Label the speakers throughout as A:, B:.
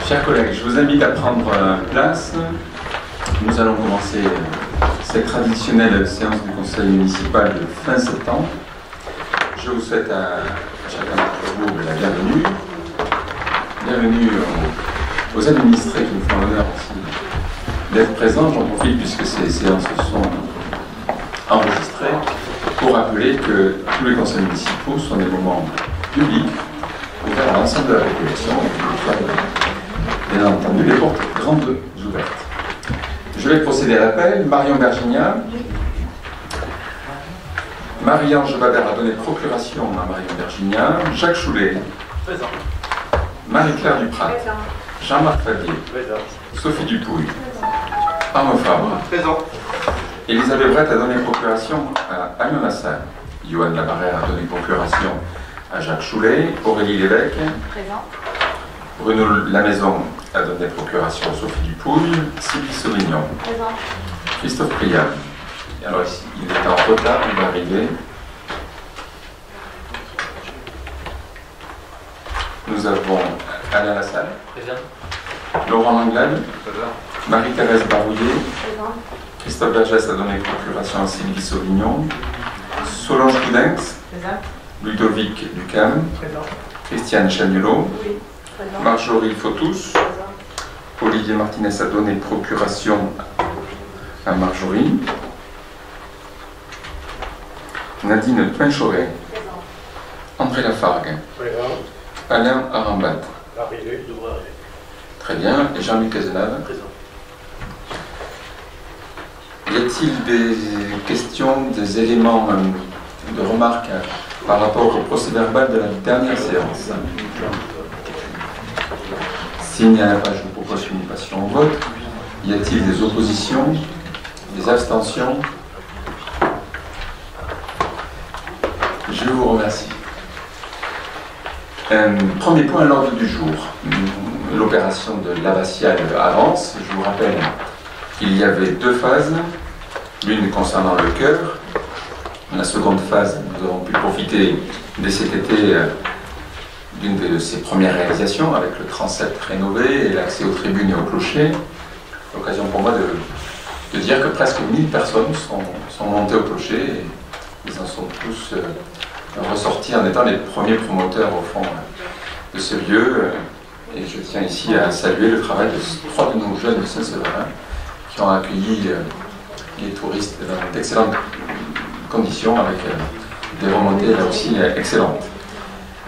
A: Chers collègues, je vous invite à prendre place. Nous allons commencer cette traditionnelle séance du conseil municipal de fin septembre. Je vous souhaite à chacun d'entre vous la bienvenue. Bienvenue aux administrés qui nous font l'honneur aussi d'être présents. J'en profite puisque ces séances sont enregistrées pour rappeler que tous les conseils municipaux sont des moments publics ouverts à l'ensemble de la population et bien entendu les portes grandes ouvertes. Je vais procéder à l'appel. Marion Bergigna. Marie-Ange Babert a donné procuration à Marion Bergigna. Jacques Choulet.
B: Présent.
A: Marie-Claire Duprat.
B: Présent.
A: Jean-Marc Favier.
B: Présent.
A: Sophie Dupouille. Arnaud Fabre.
B: Présent.
A: Elisabeth Brett a donné procuration à Agnon Lassalle. Johan Labarère a donné procuration à Jacques Choulet. Aurélie Lévesque.
C: Présent.
A: Bruno Lamaison a donné procuration à Sophie Dupouille. Sylvie Sauvignon.
C: Présent.
A: Christophe Prial. Et alors ici, il est en retard, il va arriver. Nous avons Alain Lassalle.
B: Présent.
A: Laurent Langlade.
B: Présent.
A: Marie-Thérèse Barouillet.
C: Présent.
A: Christophe Bergès a donné procuration à Sylvie Sauvignon. Solange Coudens.
C: Présent.
A: Ludovic Ducam.
B: Présent.
A: Christiane Chagnelot.
C: Oui. Présent.
A: Marjorie Fautus.
C: Présent.
A: Olivier Martinez a donné procuration à Marjorie. Nadine Pinchoret.
C: Présent.
A: André Lafargue.
B: Présent.
A: Alain Arambat.
B: Arrivé, devrait arriver.
A: Très bien. Et Jean-Luc Cazenave.
B: Présent.
A: Y a-t-il des questions, des éléments de remarques par rapport au procès-verbal de la dernière séance? S'il n'y en a pas, je vous propose que nous passions au vote. Y a-t-il des oppositions, des abstentions? Je vous remercie. Premier point à l'ordre du jour. L'opération de l'abbatiale avance. Je vous rappelle qu'il y avait deux phases. L'une concernant le chœur. La seconde phase, nous avons pu profiter dès cet été d'une de ses premières réalisations avec le transept rénové et l'accès aux tribunes et au clocher. L'occasion pour moi de dire que presque 1000 personnes sont montées au clocher et ils en sont tous ressortis en étant les premiers promoteurs au fond de ce lieu. Et je tiens ici à saluer le travail de 3 de nos jeunes de Saint-Séverin qui ont accueilli les touristes dans d'excellentes conditions avec des remontées là aussi excellentes.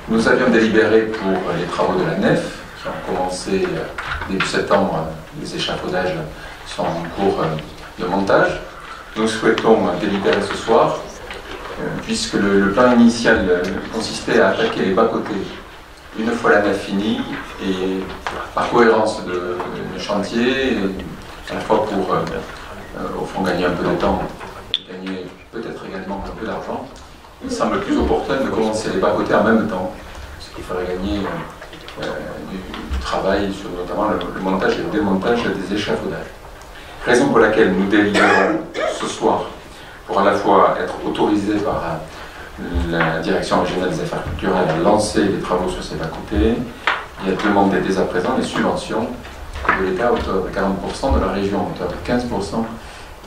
A: Nous avions délibéré pour les travaux de la nef qui ont commencé début septembre. Les échafaudages sont en cours de montage. Nous souhaitons délibérer ce soir puisque le plan initial consistait à attaquer les bas-côtés une fois la nef finie et par cohérence de chantier, et à la fois pour au fond gagner un peu de temps, gagner peut-être également un peu d'argent. Il semble plus opportun de commencer les bas-côtés en même temps, parce qu'il faudrait gagner du travail sur notamment le montage et le démontage des échafaudages. Raison pour laquelle nous délibérons ce soir pour à la fois être autorisés par la direction régionale des affaires culturelles à lancer les travaux sur ces bas-côtés et à demander dès à présent les subventions de l'État à hauteur de 40%, de la région à hauteur de 15%,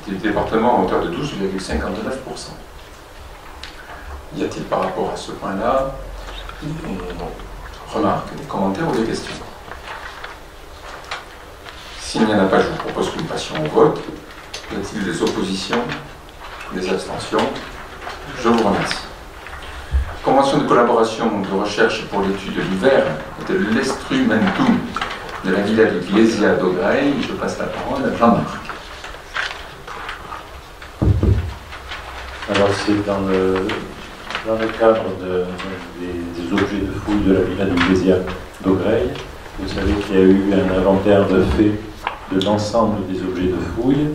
A: et du département à hauteur de 12,59%. Y a-t-il par rapport à ce point-là des remarques, des commentaires ou des questions? S'il n'y en a pas, je vous propose que nous passions au vote. Y a-t-il des oppositions, des abstentions? Je vous remercie. Convention de collaboration de recherche pour l'étude de l'hiver de l'instrumentum de la villa d'Iglesia d'Augreil. Je passe la parole à Jean-Marc.
D: Alors c'est dans le cadre des objets de fouille de la villa d'Iglesia d'Augreil. Vous savez qu'il y a eu un inventaire de fait de l'ensemble des objets de fouille.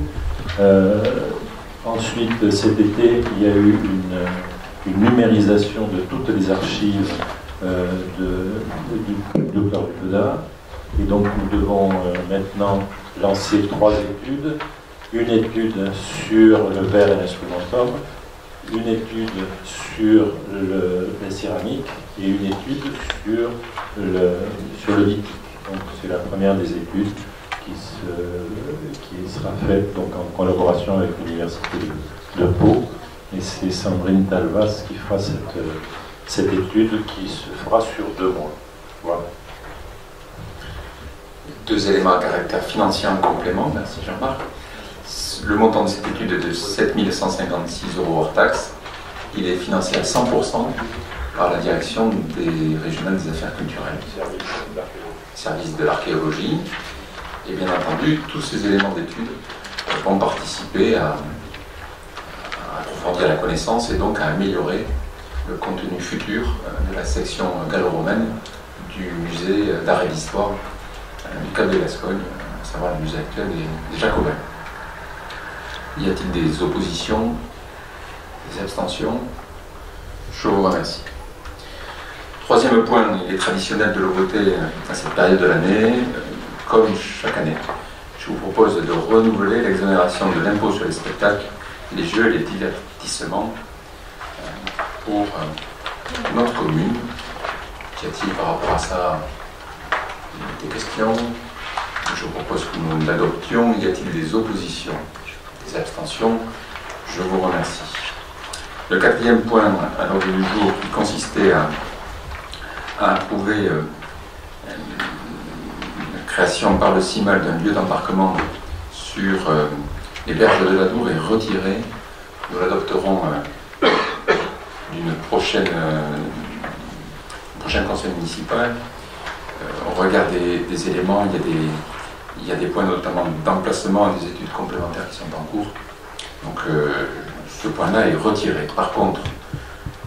D: Ensuite, cet été, il y a eu une numérisation de toutes les archives du docteur Dupedat. Et donc nous devons maintenant lancer 3 études. Une étude sur le verre et l'instrumentum, une étude sur la céramique et une étude sur le lithique. Donc c'est la première des études qui sera faite donc, en collaboration avec l'Université de Pau. Et c'est Sandrine Talvas qui fera cette étude qui se fera sur 2 mois. Voilà.
A: 2 éléments à caractère financier en complément, merci Jean-Marc. Le montant de cette étude est de 7 156 € hors taxe. Il est financé à 100% par la direction des régionales des affaires culturelles, service de l'archéologie. Et bien entendu, tous ces éléments d'étude vont participer à approfondir la connaissance et donc à améliorer le contenu futur de la section gallo-romaine du musée d'art et d'histoire du Cap de Gascogne, à savoir le musée actuel des Jacobins. Y a-t-il des oppositions, des abstentions? Je vous remercie. 3e point, il est traditionnel de le voter à cette période de l'année, comme chaque année. Je vous propose de renouveler l'exonération de l'impôt sur les spectacles, les jeux et les divertissements pour notre commune. Qu'y a-t-il par rapport à ça? Des questions? Je vous propose que nous l'adoptions. Y a-t-il des oppositions? Des abstentions? Je vous remercie. Le 4e point à l'ordre du jour qui consistait à approuver la création par le CIMAL d'un lieu d'embarquement sur les berges de l'Adour est retiré. Nous l'adopterons d'une prochaine conseil municipal. Au regard des éléments, il y a des points notamment d'emplacement et des études complémentaires qui sont en cours. Donc ce point-là est retiré. Par contre,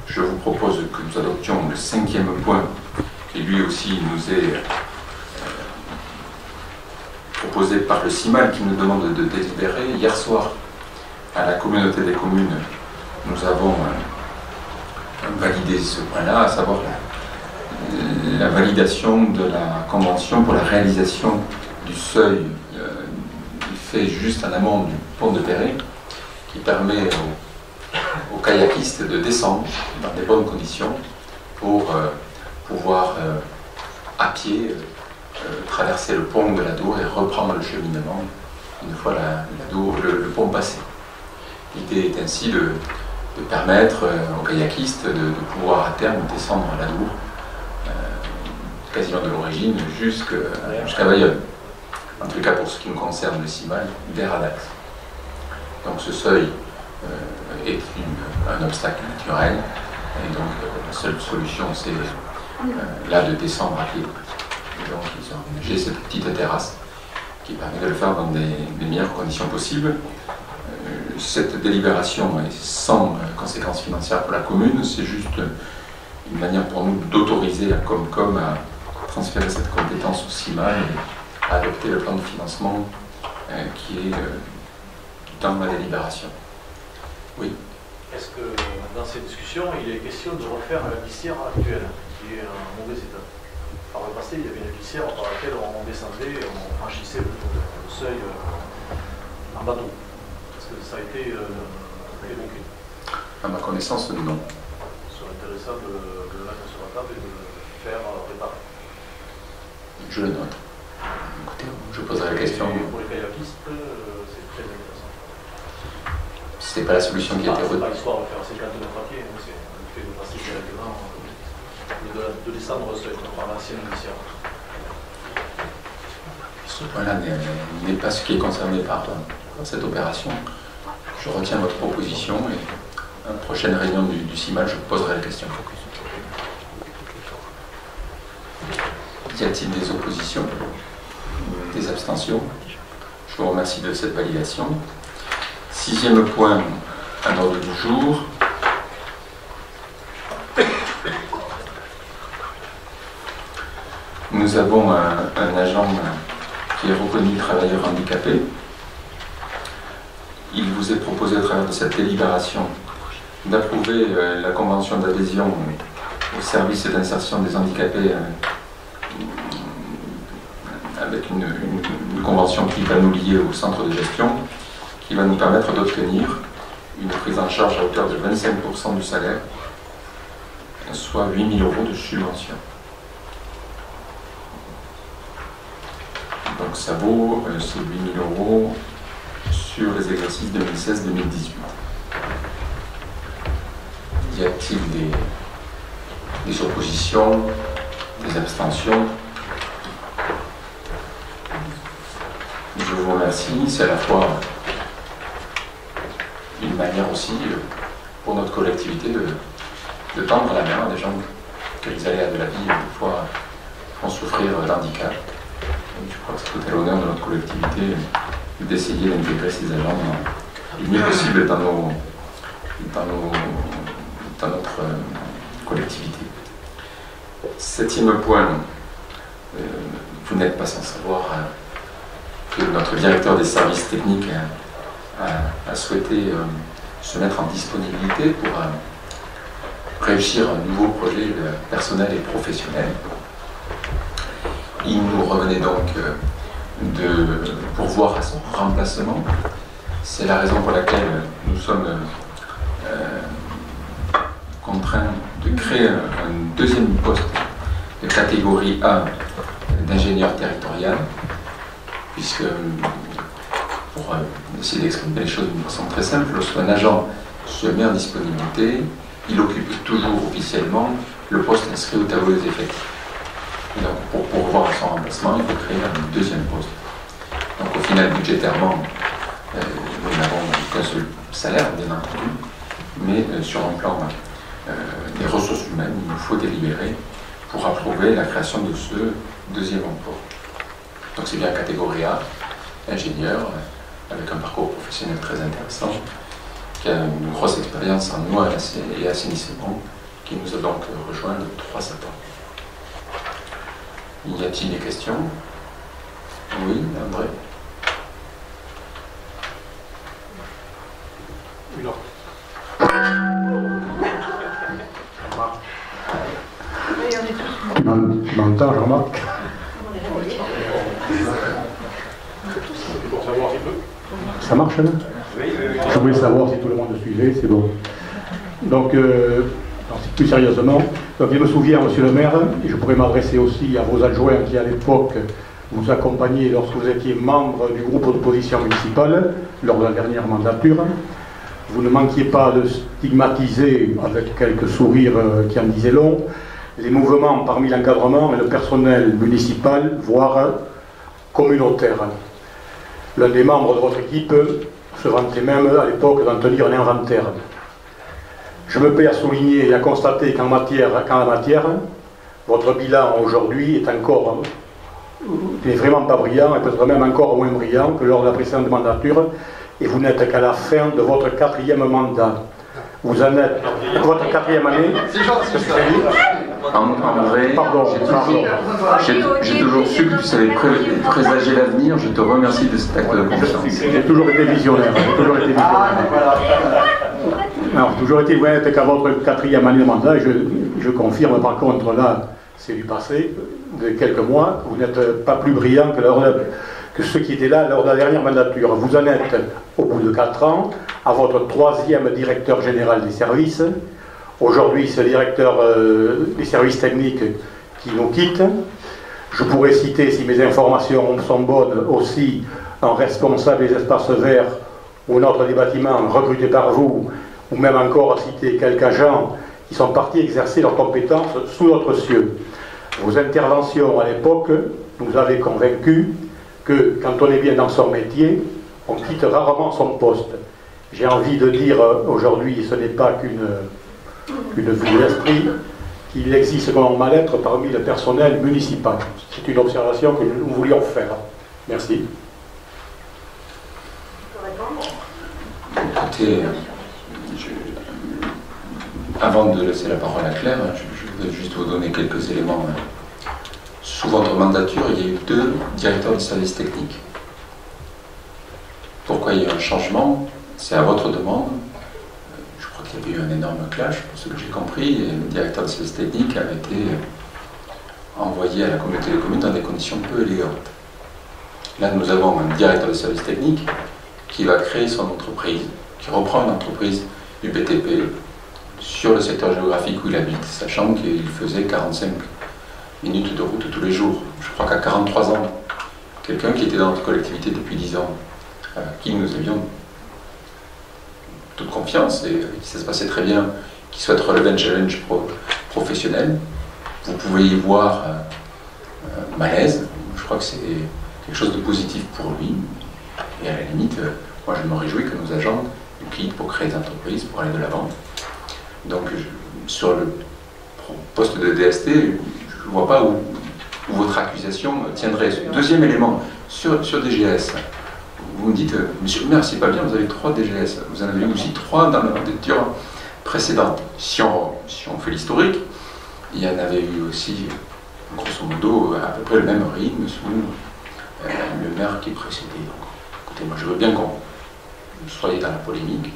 A: je vous propose que nous adoptions le 5e point, qui lui aussi nous est proposé par le CIMAL, qui nous demande de délibérer. Hier soir, à la communauté des communes, nous avons validé ce point-là, à savoir la validation de la convention pour la réalisation du seuil fait juste en amont du pont de Perret, qui permet aux kayakistes de descendre dans des bonnes conditions pour pouvoir à pied traverser le pont de l'Adour et reprendre le cheminement une fois le pont passé. L'idée est ainsi de permettre aux kayakistes de pouvoir à terme descendre à l'Adour quasiment de l'origine jusqu'à Bayonne. En tout cas pour ce qui nous concerne le CIMAL, vers Adax. Donc ce seuil est un obstacle naturel et donc la seule solution c'est là de descendre à pied. Et donc ils ont aménagé cette petite terrasse qui permet de le faire dans des meilleures conditions possibles. Cette délibération est sans conséquences financières pour la commune, c'est juste une manière pour nous d'autoriser la Comcom à transférer cette compétence au CIMAL et à adopter le plan de financement qui est dans ma délibération. Oui.
B: Est-ce que dans ces discussions, il est question de refaire la glissière actuelle, qui est en mauvais état? Par le passé, il y avait une glissière par laquelle on descendait et on franchissait le seuil en bateau. Est-ce que ça a été évoqué?
A: À ma connaissance, non.
B: Ce serait intéressant de le mettre sur la table et de le faire réparer.
A: Je le note. Écoutez, je poserai la question.
B: Pour les kayakistes, c'est très intéressant.
A: C'est pas la solution qui a été retenue.
B: C'est pas l'histoire de faire 59 papiers, c'est le fait de passer directement, de descendre par l'ancienne glissière.
A: Ce point-là n'est pas ce qui est concerné par cette opération. Je retiens votre proposition et à la prochaine réunion du CIMAL, je poserai la question. Y a-t-il des oppositions? Des abstentions? Je vous remercie de cette validation. 6e point à l'ordre du jour. Nous avons un agent qui est reconnu travailleur handicapé. Il vous est proposé à travers de cette délibération d'approuver la convention d'adhésion au service d'insertion des handicapés avec une convention qui va nous lier au centre de gestion, qui va nous permettre d'obtenir une prise en charge à hauteur de 25% du salaire, soit 8 000 € de subvention. Donc ça vaut ces 8 000 € sur les exercices 2016-2018. Y a-t-il des oppositions, des abstentions? Je vous remercie. C'est à la fois une manière aussi pour notre collectivité de tendre la main à des gens que les aléas de la vie, des fois, font souffrir d'handicap. Je crois que c'est tout à l'honneur de notre collectivité d'essayer d'intégrer ces agents le mieux possible dans notre collectivité. 7e point, vous n'êtes pas sans savoir que notre directeur des services techniques a souhaité se mettre en disponibilité pour réussir un nouveau projet personnel et professionnel. Il nous revenait donc de pourvoir à son remplacement. C'est la raison pour laquelle nous sommes contraints de créer un deuxième poste de catégorie A d'ingénieur territorial, puisque, pour essayer d'exprimer les choses d'une façon très simple, lorsqu'un agent se met en disponibilité, il occupe toujours officiellement le poste inscrit au tableau des effectifs. Et donc, pour pourvoir à son remplacement, il faut créer un deuxième poste. Donc, au final, budgétairement, nous n'avons qu'un seul salaire, bien entendu, mais sur un plan des ressources humaines, il nous faut délibérer pour approuver la création de ce deuxième emploi. Donc, c'est bien catégorie A, ingénieur, avec un parcours professionnel très intéressant, qui a une grosse expérience en eau et assainissement, qui nous a donc rejoint le 3 septembre. Y a-t-il des questions? Oui, André?
C: Tu m'entends, Jean-Marc? Ça marche, là? Je voulais savoir si tout le monde suivait, c'est bon. Donc, plus sérieusement, donc je me souviens, monsieur le maire, et je pourrais m'adresser aussi à vos adjoints qui, à l'époque, vous accompagnaient lorsque vous étiez membre du groupe d'opposition municipale, lors de la dernière mandature. Vous ne manquiez pas de stigmatiser, avec quelques sourires qui en disaient long, les mouvements parmi l'encadrement et le personnel municipal, voire communautaire. L'un des membres de votre équipe se vantait même à l'époque d'en tenir un inventaire. Je me plais à souligner et à constater qu'en la matière, votre bilan aujourd'hui est encore n'est vraiment pas brillant, et peut-être même encore moins brillant que lors de la précédente mandature, et vous n'êtes qu'à la fin de votre 4e mandat. Vous en êtes à votre 4e année.
A: C'est gentil, ça. André, j'ai toujours su que tu savais présager l'avenir. Je te remercie de cet acte de confiance.
C: J'ai toujours été visionnaire. Alors, toujours été, vous n'êtes qu'à votre 4e année de mandat, et je confirme par contre, là, c'est du passé, de quelques mois, vous n'êtes pas plus brillant que ceux qui étaient là lors de la dernière mandature. Vous en êtes, au bout de 4 ans, à votre 3e directeur général des services. Aujourd'hui, c'est le directeur des services techniques qui nous quitte. Je pourrais citer, si mes informations sont bonnes, aussi un responsable des espaces verts ou un autre des bâtiments recruté par vous, ou même encore citer quelques agents qui sont partis exercer leurs compétences sous notre cieux. Vos interventions à l'époque nous avaient convaincus que quand on est bien dans son métier, on quitte rarement son poste. J'ai envie de dire aujourd'hui, ce n'est pas qu'une vue d'esprit, qu'il existe comme un mal-être parmi le personnel municipal. C'est une observation que nous voulions faire. Merci.
A: Écoutez, avant de laisser la parole à Claire, je vais juste vous donner quelques éléments. Sous votre mandature, il y a eu 2 directeurs de services techniques. Pourquoi il y a eu un changement? C'est à votre demande. Je crois qu'il y avait eu un énorme clash, pour ce que j'ai compris, et le directeur de services techniques avait été envoyé à la communauté des communes dans des conditions peu élégantes. Là, nous avons un directeur de services techniques qui va créer son entreprise, qui reprend une entreprise du BTP sur le secteur géographique où il habite, sachant qu'il faisait 45 minutes de route tous les jours. Je crois qu'à 43 ans, quelqu'un qui était dans notre collectivité depuis 10 ans, à qui nous avions toute confiance et qui ça se passait très bien, qui souhaite relever un challenge professionnel. Vous pouvez y voir malaise. Je crois que c'est quelque chose de positif pour lui. Et à la limite, moi je me réjouis que nos agents nous quittent pour créer des entreprises, pour aller de l'avant. Donc sur le poste de DST, je ne vois pas où votre accusation tiendrait. Deuxième élément, sur DGS, vous me dites, monsieur le maire, c'est pas bien, vous avez 3 DGS, vous en avez aussi 3 dans la candidature précédente. Si on fait l'historique, il y en avait eu aussi, grosso modo, à peu près le même rythme sous le maire qui précédait. Donc, écoutez, moi je veux bien qu'on soyez dans la polémique.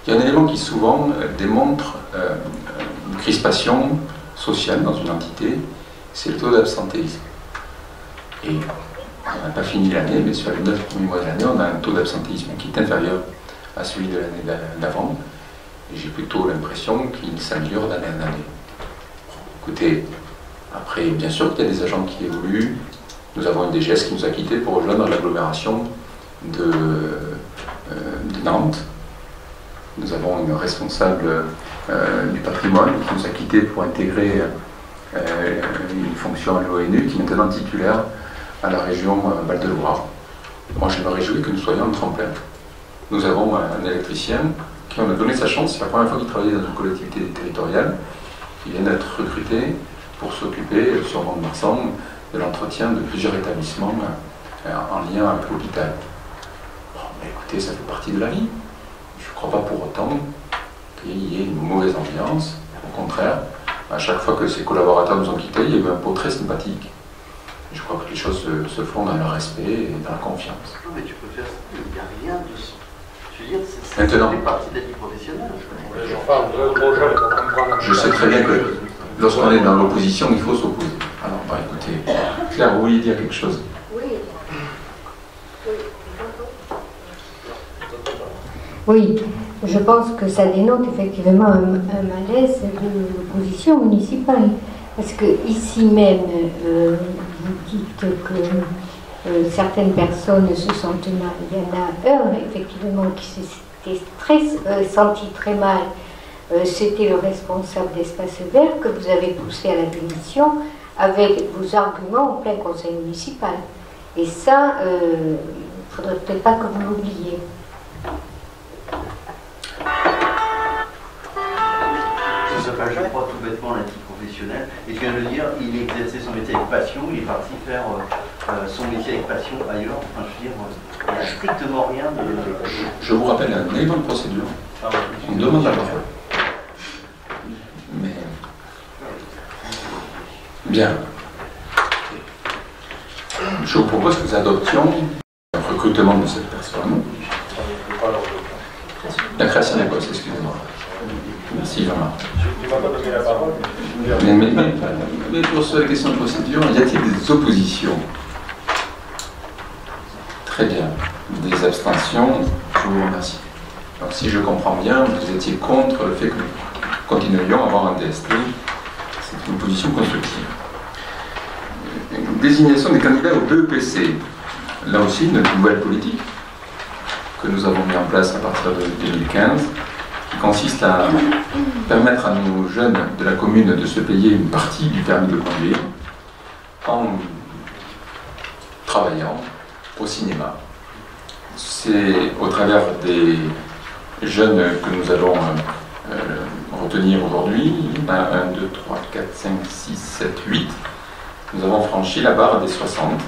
A: Il y a un élément qui souvent démontre une crispation sociale dans une entité, c'est le taux d'absentéisme. Et on n'a pas fini l'année, mais sur les 9 premiers mois de l'année, on a un taux d'absentéisme qui est inférieur à celui de l'année d'avant. Et j'ai plutôt l'impression qu'il s'améliore d'année en année. Écoutez, après, bien sûr qu'il y a des agents qui évoluent. Nous avons une DGS qui nous a quittés pour rejoindre l'agglomération de Nantes. Nous avons une responsable du patrimoine qui nous a quittés pour intégrer une fonction à l'ONU, qui est maintenant titulaire à la région Val-de-Loire. Moi, je me réjouis que nous soyons en tremplin. Nous avons un électricien qui, on a donné sa chance, c'est la première fois qu'il travaillait dans une collectivité territoriale, qui vient d'être recruté pour s'occuper, sur Mont-de-Marsan, de l'entretien de plusieurs établissements en lien avec l'hôpital. Bon, mais écoutez, ça fait partie de la vie. Je ne crois pas pour autant qu'il y ait une mauvaise ambiance. Au contraire, à chaque fois que ses collaborateurs nous ont quittés, il y a eu un pot très sympathique. Et je crois que les choses se font dans le respect et dans la confiance.
E: Non, mais tu peux faire ça. Il n'y a rien de ça. Je veux dire, c'est
A: Maintenant,
E: partie de la vie professionnelle.
A: Je sais très bien que lorsqu'on est dans l'opposition, il faut s'opposer. Alors, bah, écoutez, Claire, vous vouliez dire quelque chose?
F: Oui, je pense que ça dénote effectivement un malaise de l'opposition municipale. Parce que ici même, vous dites que certaines personnes se sentent mal. Il y en a un, effectivement, qui s'était senti très mal. C'était le responsable d'Espace Vert que vous avez poussé à la démission avec vos arguments en plein conseil municipal. Et ça, il ne faudrait peut-être pas que vous l'oubliez.
E: Je crois tout bêtement l'antiprofessionnel. Et tu viens de le dire, il exerçait son métier avec passion, il est parti faire son métier avec passion ailleurs. Enfin, je veux dire, il n'y a strictement rien de...
A: Je vous rappelle un élément de procédure. On demande la parole. Mais... Bien. Je vous propose que nous adoptions le recrutement de cette personne. La création des postes, excusez-moi. Merci Jean-Marc. Mais pour la question de procédure, y a-t-il des oppositions? Très bien. Des abstentions? Je vous remercie. Donc si je comprends bien, vous étiez contre le fait que nous continuions à avoir un DST. C'est une position constructive. Désignation des candidats au BEPC. Là aussi, une nouvelle politique que nous avons mis en place à partir de 2015, qui consiste à permettre à nos jeunes de la commune de se payer une partie du permis de conduire en travaillant au cinéma. C'est au travers des jeunes que nous allons retenir aujourd'hui, 1, 2, 3, 4, 5, 6, 7, 8. Nous avons franchi la barre des 60,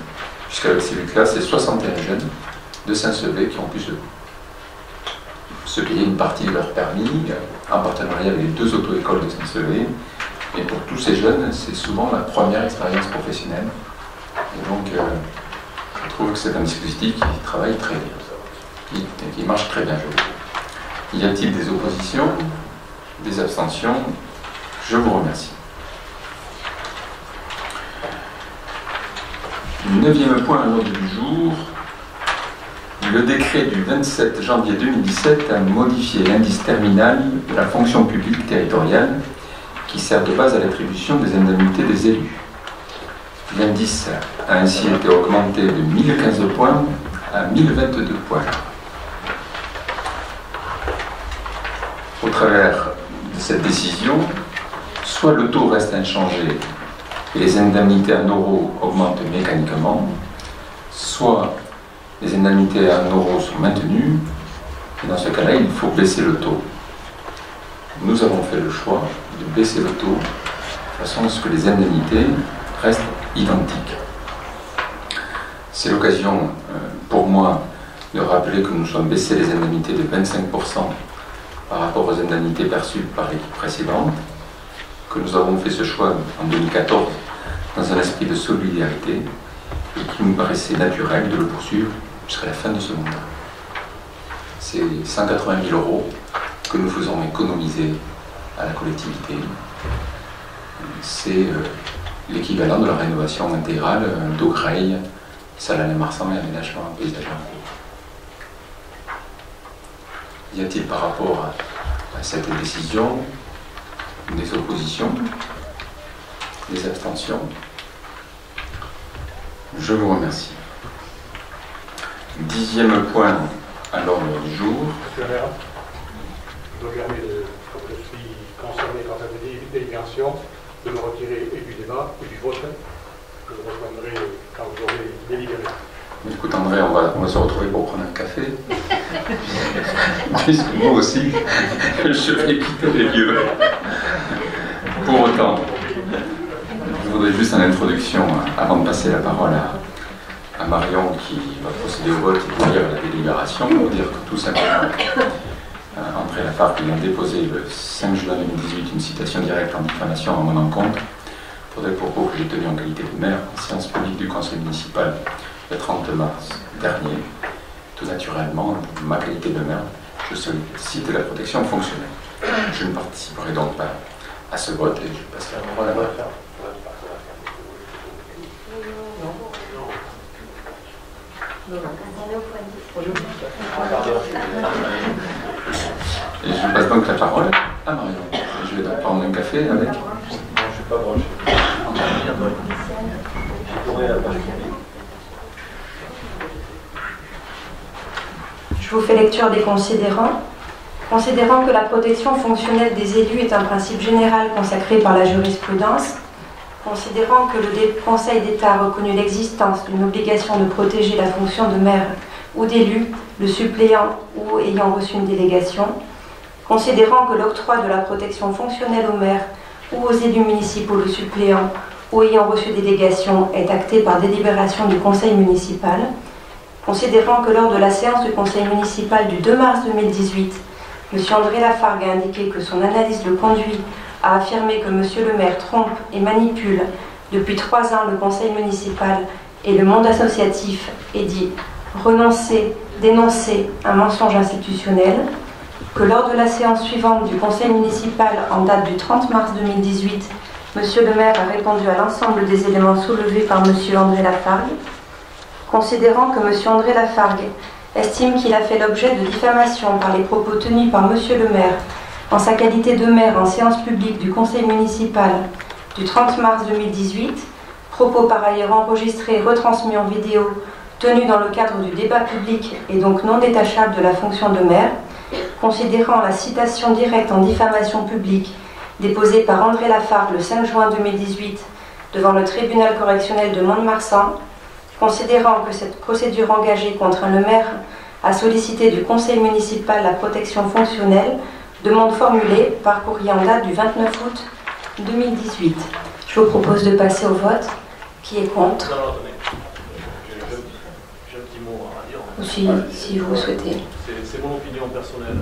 A: puisqu'avec ces 8-là, c'est 61 jeunes de Saint-Sevé qui ont pu se payer une partie de leur permis en partenariat avec les 2 auto-écoles de Saint-Sevé. Et pour tous ces jeunes, c'est souvent la première expérience professionnelle. Et donc, je trouve que c'est un dispositif qui travaille très bien, qui marche très bien, je trouve. Y a-t-il des oppositions, des abstentions? Je vous remercie. 9e point à l'ordre du jour. Le décret du 27 janvier 2017 a modifié l'indice terminal de la fonction publique territoriale qui sert de base à l'attribution des indemnités des élus. L'indice a ainsi été augmenté de 1015 points à 1022 points. Au travers de cette décision, soit le taux reste inchangé et les indemnités en euros augmentent mécaniquement, soit les indemnités en euros sont maintenues, et dans ce cas-là, il faut baisser le taux. Nous avons fait le choix de baisser le taux de façon à ce que les indemnités restent identiques. C'est l'occasion pour moi de rappeler que nous sommes baissés les indemnités de 25% par rapport aux indemnités perçues par l'équipe précédente, que nous avons fait ce choix en 2014 dans un esprit de solidarité et qu'il nous paraissait naturel de le poursuivre jusqu'à la fin de ce mandat. C'est 180 000 € que nous faisons économiser à la collectivité. C'est l'équivalent de la rénovation intégrale d'Aucreil, Salanay-Marsan et aménagement paysager. Y a-t-il par rapport à cette décision des oppositions, des abstentions? Je vous remercie. 10e point à l'ordre du jour.
C: Monsieur le maire, je me permets, comme je suis concerné par cette délibération, de me retirer et du débat et du vote. Je vous rejoindrai quand vous aurez délibéré.
A: Écoute André, on va se retrouver pour prendre un café. Puisque moi aussi, je vais quitter les lieux. Pour autant, je voudrais juste en introduction, avant de passer la parole à Marion qui va procéder au vote et lire la délibération, pour dire que tout simplement, André Lafargue ayant déposé le 5 juin 2018 une citation directe en diffamation à mon encontre pour des propos que j'ai tenus en qualité de maire en séance publique du conseil municipal le 30 mars dernier. Tout naturellement, ma qualité de maire, je sollicite la protection fonctionnelle. Je ne participerai donc pas à ce vote et je passerai la parole à Marion. Et je passe donc la parole à Marion. Je vais donc prendre un café avec.
D: Non, je ne suis pas branché.
G: Je vous fais lecture des considérants. Considérant que la protection fonctionnelle des élus est un principe général consacré par la jurisprudence, considérant que le Conseil d'État a reconnu l'existence d'une obligation de protéger la fonction de maire ou d'élu, le suppléant ou ayant reçu une délégation, considérant que l'octroi de la protection fonctionnelle aux maires ou aux élus municipaux, le suppléant ou ayant reçu délégation est acté par délibération du Conseil municipal, considérant que lors de la séance du Conseil municipal du 2 mars 2018, M. André Lafargue a indiqué que son analyse le conduit à affirmer que M. le maire trompe et manipule depuis 3 ans le Conseil municipal et le monde associatif et dit renoncer, dénoncer un mensonge institutionnel, que lors de la séance suivante du Conseil municipal en date du 30 mars 2018, M. le maire a répondu à l'ensemble des éléments soulevés par M. André Lafargue, considérant que M. André Lafargue estime qu'il a fait l'objet de diffamation par les propos tenus par M. le maire en sa qualité de maire en séance publique du Conseil municipal du 30 mars 2018, propos par ailleurs enregistrés et retransmis en vidéo tenus dans le cadre du débat public et donc non détachable de la fonction de maire, considérant la citation directe en diffamation publique déposée par André Lafargue le 5 juin 2018 devant le tribunal correctionnel de Mont-de-Marsan, considérant que cette procédure engagée contre le maire a sollicité du conseil municipal la protection fonctionnelle, demande formulée par courrier en date du 29 août 2018. Je vous propose de passer au vote. Qui est contre?
B: Non, attendez. J'ai un petit mot à dire.
G: Si vous souhaitez.
B: C'est mon opinion personnelle.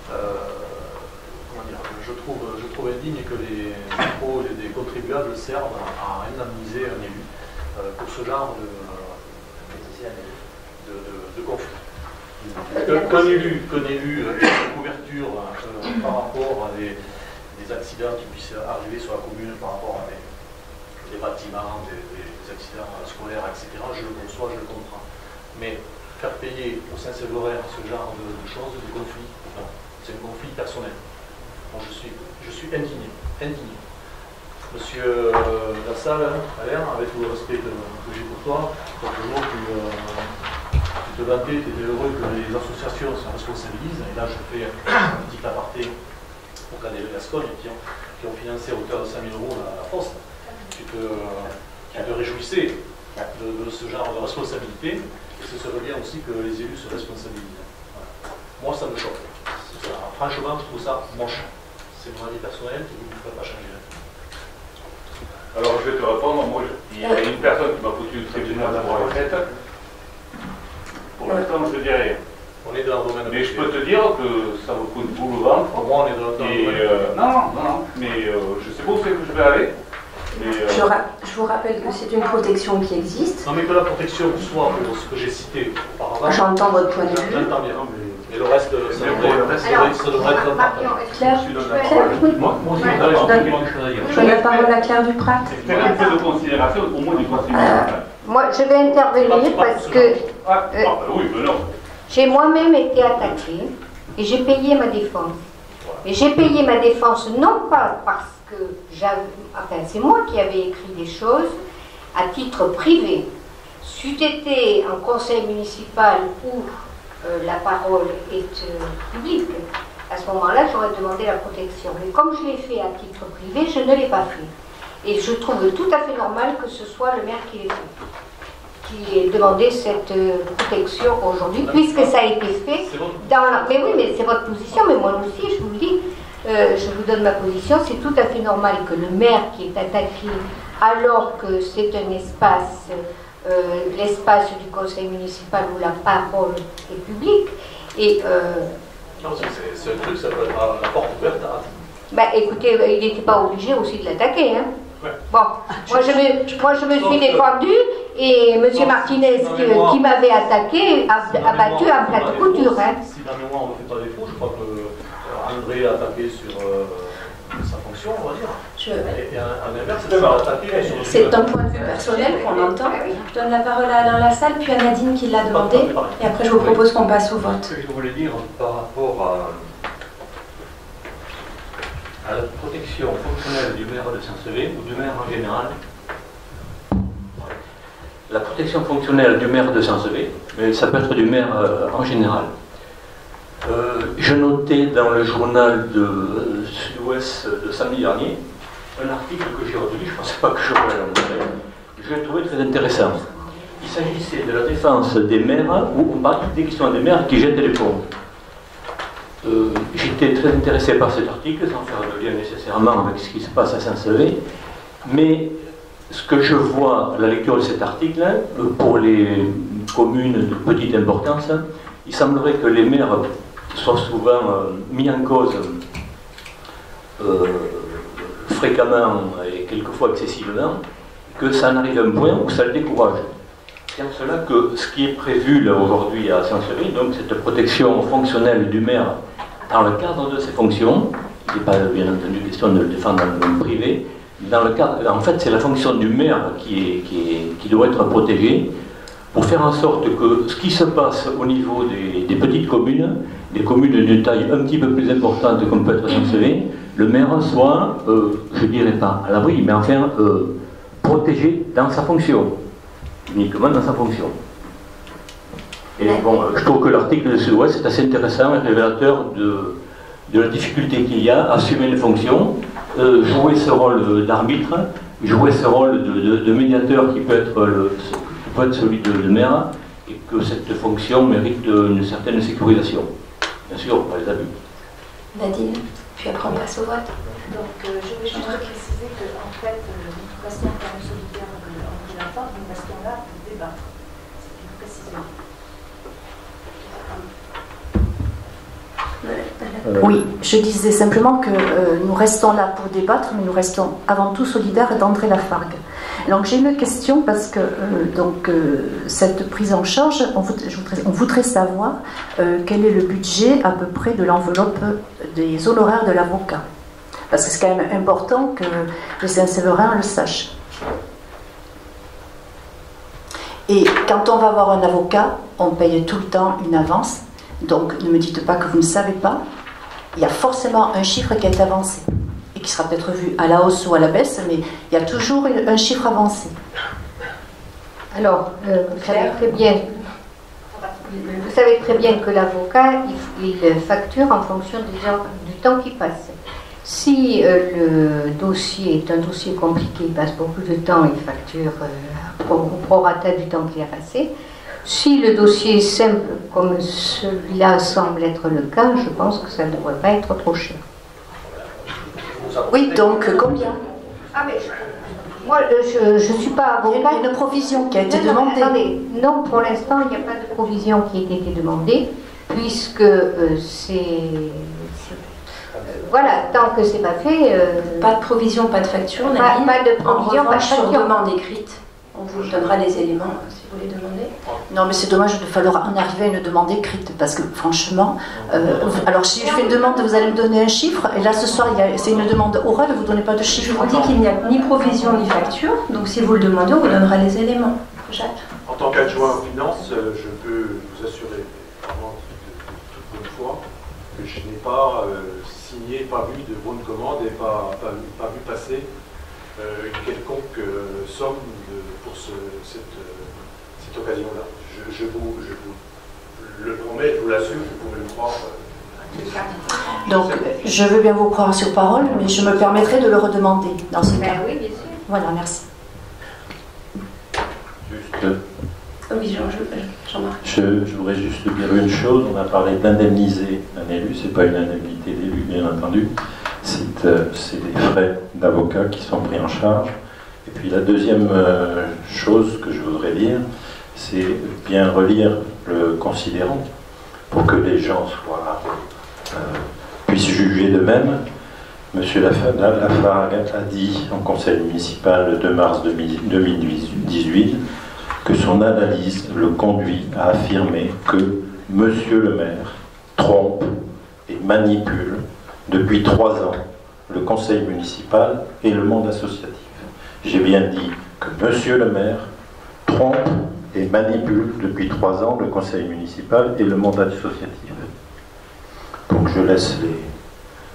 B: Comment dire, je trouve indigne que les impôts des contribuables servent à indemniser un élu pour ce genre de conflit. Qu'un élu ait une couverture par rapport à des accidents qui puissent arriver sur la commune, par rapport à des bâtiments, des accidents scolaires, etc., je le conçois, je le comprends. Mais faire payer au Saint-Séverin ce genre de choses, de conflits, c'est un conflit personnel. Bon, je suis indigné. Monsieur Lassalle, Alain, avec tout le respect que j'ai pour toi, simplement tu te vantais, tu étais heureux que les associations se responsabilisent. Et là, je fais un petit aparté pour Cadel et Gascogne qui ont financé à hauteur de 5 000 € la fosse. Tu te réjouissais de ce genre de responsabilité. Et ce serait bien aussi que les élus se responsabilisent. Voilà. Moi, ça me choque. Franchement, je trouve ça moche. C'est mon avis personnel qui ne me ferait pas changer.
H: Alors je vais te répondre. Moi, il y a une personne qui m'a foutu le tribunal pour la fête. Pour l'instant, je ne dis rien.
B: On est dans le domaine.
H: Mais je peux te dire que ça me coûte boule au ventre.
B: Pour moi, on est dans le domaine.
H: Non. Mais je sais pas où c'est que je vais aller. Mais,
G: Je vous rappelle que c'est une protection qui existe.
B: Non, mais que la protection soit pour ce que j'ai cité auparavant.
G: J'entends votre point de vue.
B: J'entends bien. Et le reste, ça devrait être
F: Marion,
G: Claire, je donne la parole à Claire Duprat.
H: c'est un peu de considération, au moins du conseil municipal.
F: moi, je vais intervenir parce que
H: Oui, mais non.
F: j'ai moi-même été attaquée et j'ai payé ma défense. Et j'ai payé ma défense non pas parce que c'est moi qui avais écrit des choses à titre privé. C'eût été un conseil municipal où la parole est publique, à ce moment-là, j'aurais demandé la protection. Mais comme je l'ai fait à titre privé, je ne l'ai pas fait. Et je trouve tout à fait normal que ce soit le maire qui l'ait fait, qui ait demandé cette protection aujourd'hui, puisque ça a été fait dans la... Mais oui, mais c'est votre position, mais moi aussi, je vous le dis, je vous donne ma position, c'est tout à fait normal que le maire qui est attaqué, alors que c'est un espace... l'espace du conseil municipal où la parole est publique. Et,
B: non, c'est un truc, ça peut être la porte ouverte à...
F: Bah, écoutez, il n'était pas obligé aussi de l'attaquer. Hein.
B: Ouais.
F: Bon, moi je me suis défendue et M. Martinez qui m'avait attaqué a battu un plat de couture. Hein.
B: Si dans le mémoire on ne fait pas défaut, je crois que André a attaqué sur sa fonction, on va dire. Et à l'inverse, c'est pas attaqué sur...
G: C'est un point de vue personnel qu'on entend. Je donne la parole à Alain Lassalle, puis à Nadine qui l'a demandé. Et après, je vous propose qu'on passe au vote.
I: Ce que je voulais dire par rapport à la protection fonctionnelle du maire de Saint-Sevé ou du maire en général. La protection fonctionnelle du maire de Saint-Sevé, mais ça peut être du maire en général. Je notais dans le journal de Sud-Ouest de samedi dernier un article que j'ai retenu, je ne pensais pas que je pourrais le montrer, je l'ai trouvé très intéressant. Il s'agissait de la défense des maires, où on parle des questions des maires qui jettent les ponts. J'étais très intéressé par cet article, sans faire le lien nécessairement avec ce qui se passe à Saint-Sevé, mais ce que je vois à la lecture de cet article, pour les communes de petite importance, il semblerait que les maires soient souvent mis en cause fréquemment et quelquefois excessivement, que ça en arrive à un point où ça le décourage. C'est en cela que ce qui est prévu là aujourd'hui à Saint-Sevé, donc cette protection fonctionnelle du maire dans le cadre de ses fonctions, il n'est pas bien entendu question de le défendre dans le domaine privé, dans le cadre, en fait c'est la fonction du maire qui doit être protégée pour faire en sorte que ce qui se passe au niveau des petites communes, des communes d'une taille un petit peu plus importante comme peut être Saint-Sevé, le maire soit, je ne dirais pas à l'abri, mais enfin protégé dans sa fonction, uniquement dans sa fonction. Et bon, je trouve que l'article de Sud-Ouest est assez intéressant et révélateur de la difficulté qu'il y a à assumer une fonction, jouer ce rôle d'arbitre, jouer ce rôle de médiateur qui peut être celui de maire, et que cette fonction mérite une certaine sécurisation. Bien sûr, pas les abus.
G: Nadine, puis après on passe au vote.
J: Donc je vais juste préciser qu'en fait, nous restons quand même solidaires de l'entente, nous restons là pour débattre. C'est une précision.
K: Oui, je disais simplement que nous restons là pour débattre, mais nous restons avant tout solidaires d'André Lafargue. Donc j'ai une question parce que cette prise en charge, on voudrait savoir quel est le budget à peu près de l'enveloppe des honoraires de l'avocat. Parce que c'est quand même important que les Saint-Séverins le sachent. Et quand on va voir un avocat, on paye tout le temps une avance. Donc ne me dites pas que vous ne savez pas. Il y a forcément un chiffre qui est avancé. et qui sera peut-être vu à la hausse ou à la baisse, mais il y a toujours un chiffre avancé.
F: Alors, vous savez très bien que l'avocat, il facture en fonction du temps qui passe. Si le dossier est un dossier compliqué, il passe beaucoup de temps, il facture au prorata du temps qui a passé. Si le dossier est simple, comme celui-là semble être le cas, je pense que ça ne devrait pas être trop cher.
K: Oui, donc combien?
F: Moi, je ne suis pas avocat.
K: Il y a une provision qui a été demandée.
F: Attendez, non, pour l'instant, il n'y a pas de provision qui ait été demandée, puisque voilà, tant que c'est pas fait...
G: pas de provision, pas de facture,
F: pas de provision,
G: pas de facture. Sur demande écrite, on vous donnera les éléments si vous les demandez.
K: Non, mais c'est dommage de falloir en arriver à une demande écrite, parce que franchement, alors si je fais une demande, vous allez me donner un chiffre, et là ce soir, c'est une demande orale, vous ne donnez pas de chiffre.
G: Je vous dis qu'il n'y a ni provision ni facture, donc si vous le demandez, on vous donnera les éléments. Jacques.
B: En tant qu'adjoint aux finances, je peux vous assurer, vraiment de toute bonne foi, que je n'ai pas signé, pas vu de bonne commande et pas vu passer une quelconque somme pour cette occasion-là. Je vous le promets, je vous l'assure, vous pouvez me croire.
K: Donc, je veux bien vous croire sur parole, mais je me permettrai de le redemander dans ce cas.
F: Oui, bien sûr.
K: Voilà, merci.
G: Oui, Jean-Marc.
D: Je voudrais juste dire une chose. On a parlé d'indemniser un élu. Ce n'est pas une indemnité d'élu, bien entendu. C'est des frais d'avocat qui sont pris en charge. Et puis la deuxième chose que je voudrais dire, c'est bien relire le considérant pour que les gens puissent juger d'eux-mêmes. Monsieur Lafargue a dit en conseil municipal le 2 mars 2018 que son analyse le conduit à affirmer que Monsieur le maire trompe et manipule depuis 3 ans le conseil municipal et le monde associatif. J'ai bien dit que Monsieur le maire trompe et manipule depuis 3 ans le conseil municipal et le monde associatif. Donc je laisse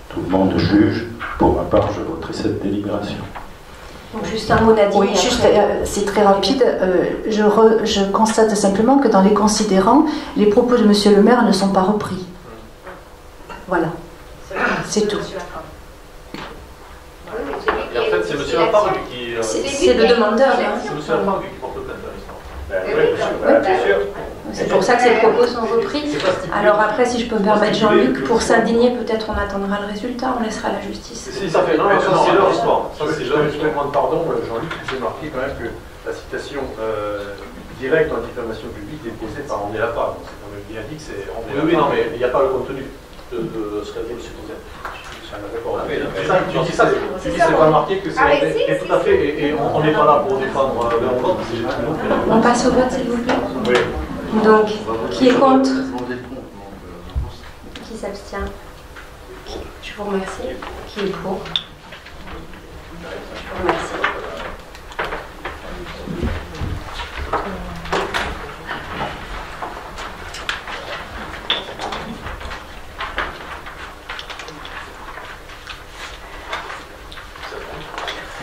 D: tout le monde juge. Pour ma part, je voterai cette délibération.
G: Donc juste un mot, Nadine.
K: Oui, juste, c'est très rapide. Je constate simplement que dans les considérants, les propos de Monsieur le maire ne sont pas repris. Voilà. C'est tout.
B: Et en fait, c'est M. Lafargue qui...
G: c'est le demandeur.
B: C'est M. Lafargue qui porte plainte à l'instant.
H: Bien sûr.
G: C'est pour ça que ces propos sont repris. Alors après, si je peux me permettre, Jean-Luc, pour s'indigner, peut-être on attendra le résultat, on laissera la justice.
B: Si, ça fait, non, c'est leur histoire. Ça, c'est leur histoire. Je demande pardon, Jean-Luc, j'ai marqué quand même que la citation directe en diffamation publique déposée par André Lafargue. C'est quand même bien dit que c'est André Lafargue. Oui, non, mais il n'y a pas le contenu de ce qu'a dit M. Cousin. Tu dis ça, c'est pas marqué que c'est... Et tout à fait, et on n'est pas là pour défendre l'un ou l'autre.
G: On passe au vote, s'il vous plaît.
B: Oui.
G: Donc, qui est contre? Qui s'abstient? Je vous remercie. Qui est pour? Je vous remercie.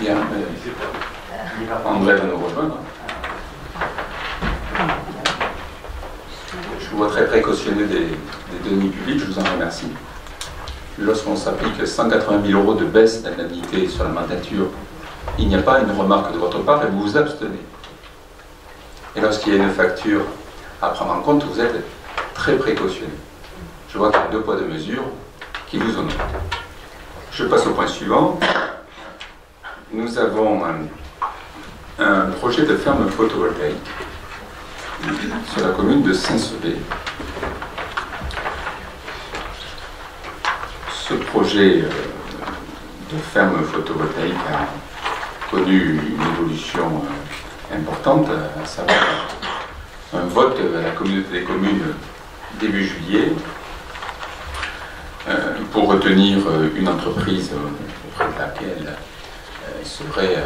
A: Bien, André va nous rejoindre. Je vois très précautionné des deniers publics, je vous en remercie. Lorsqu'on s'applique 180 000 € de baisse d'indemnité sur la mandature, il n'y a pas une remarque de votre part et vous vous abstenez. Et lorsqu'il y a une facture à prendre en compte, vous êtes très précautionné. Je vois qu'il y a 2 poids 2 mesures qui vous honorent. Je passe au point suivant. Nous avons un projet de ferme photovoltaïque sur la commune de Saint-Sevé. Ce projet de ferme photovoltaïque a connu une évolution importante, à savoir un vote à la communauté des communes début juillet pour retenir une entreprise auprès de laquelle il serait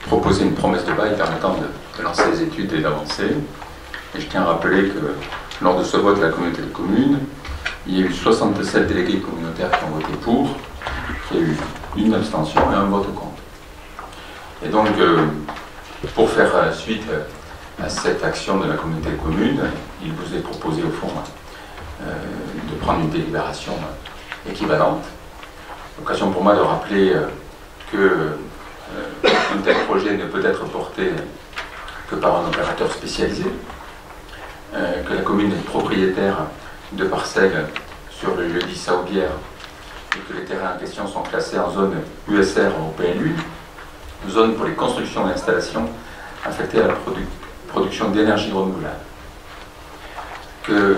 A: proposer une promesse de bail permettant de lancer les études et d'avancer. Et je tiens à rappeler que lors de ce vote de la communauté de communes, il y a eu 67 délégués communautaires qui ont voté pour Il y a eu une abstention et un vote contre. Et donc, pour faire suite à cette action de la communauté de communes, il vous est proposé au fond de prendre une délibération équivalente. L'occasion pour moi de rappeler qu'un tel projet ne peut être porté que par un opérateur spécialisé, que la commune est propriétaire de parcelles sur le lieu-dit Saoubière et que les terrains en question sont classés en zone USR au PLU, zone pour les constructions et installations affectées à la production d'énergie renouvelable. Que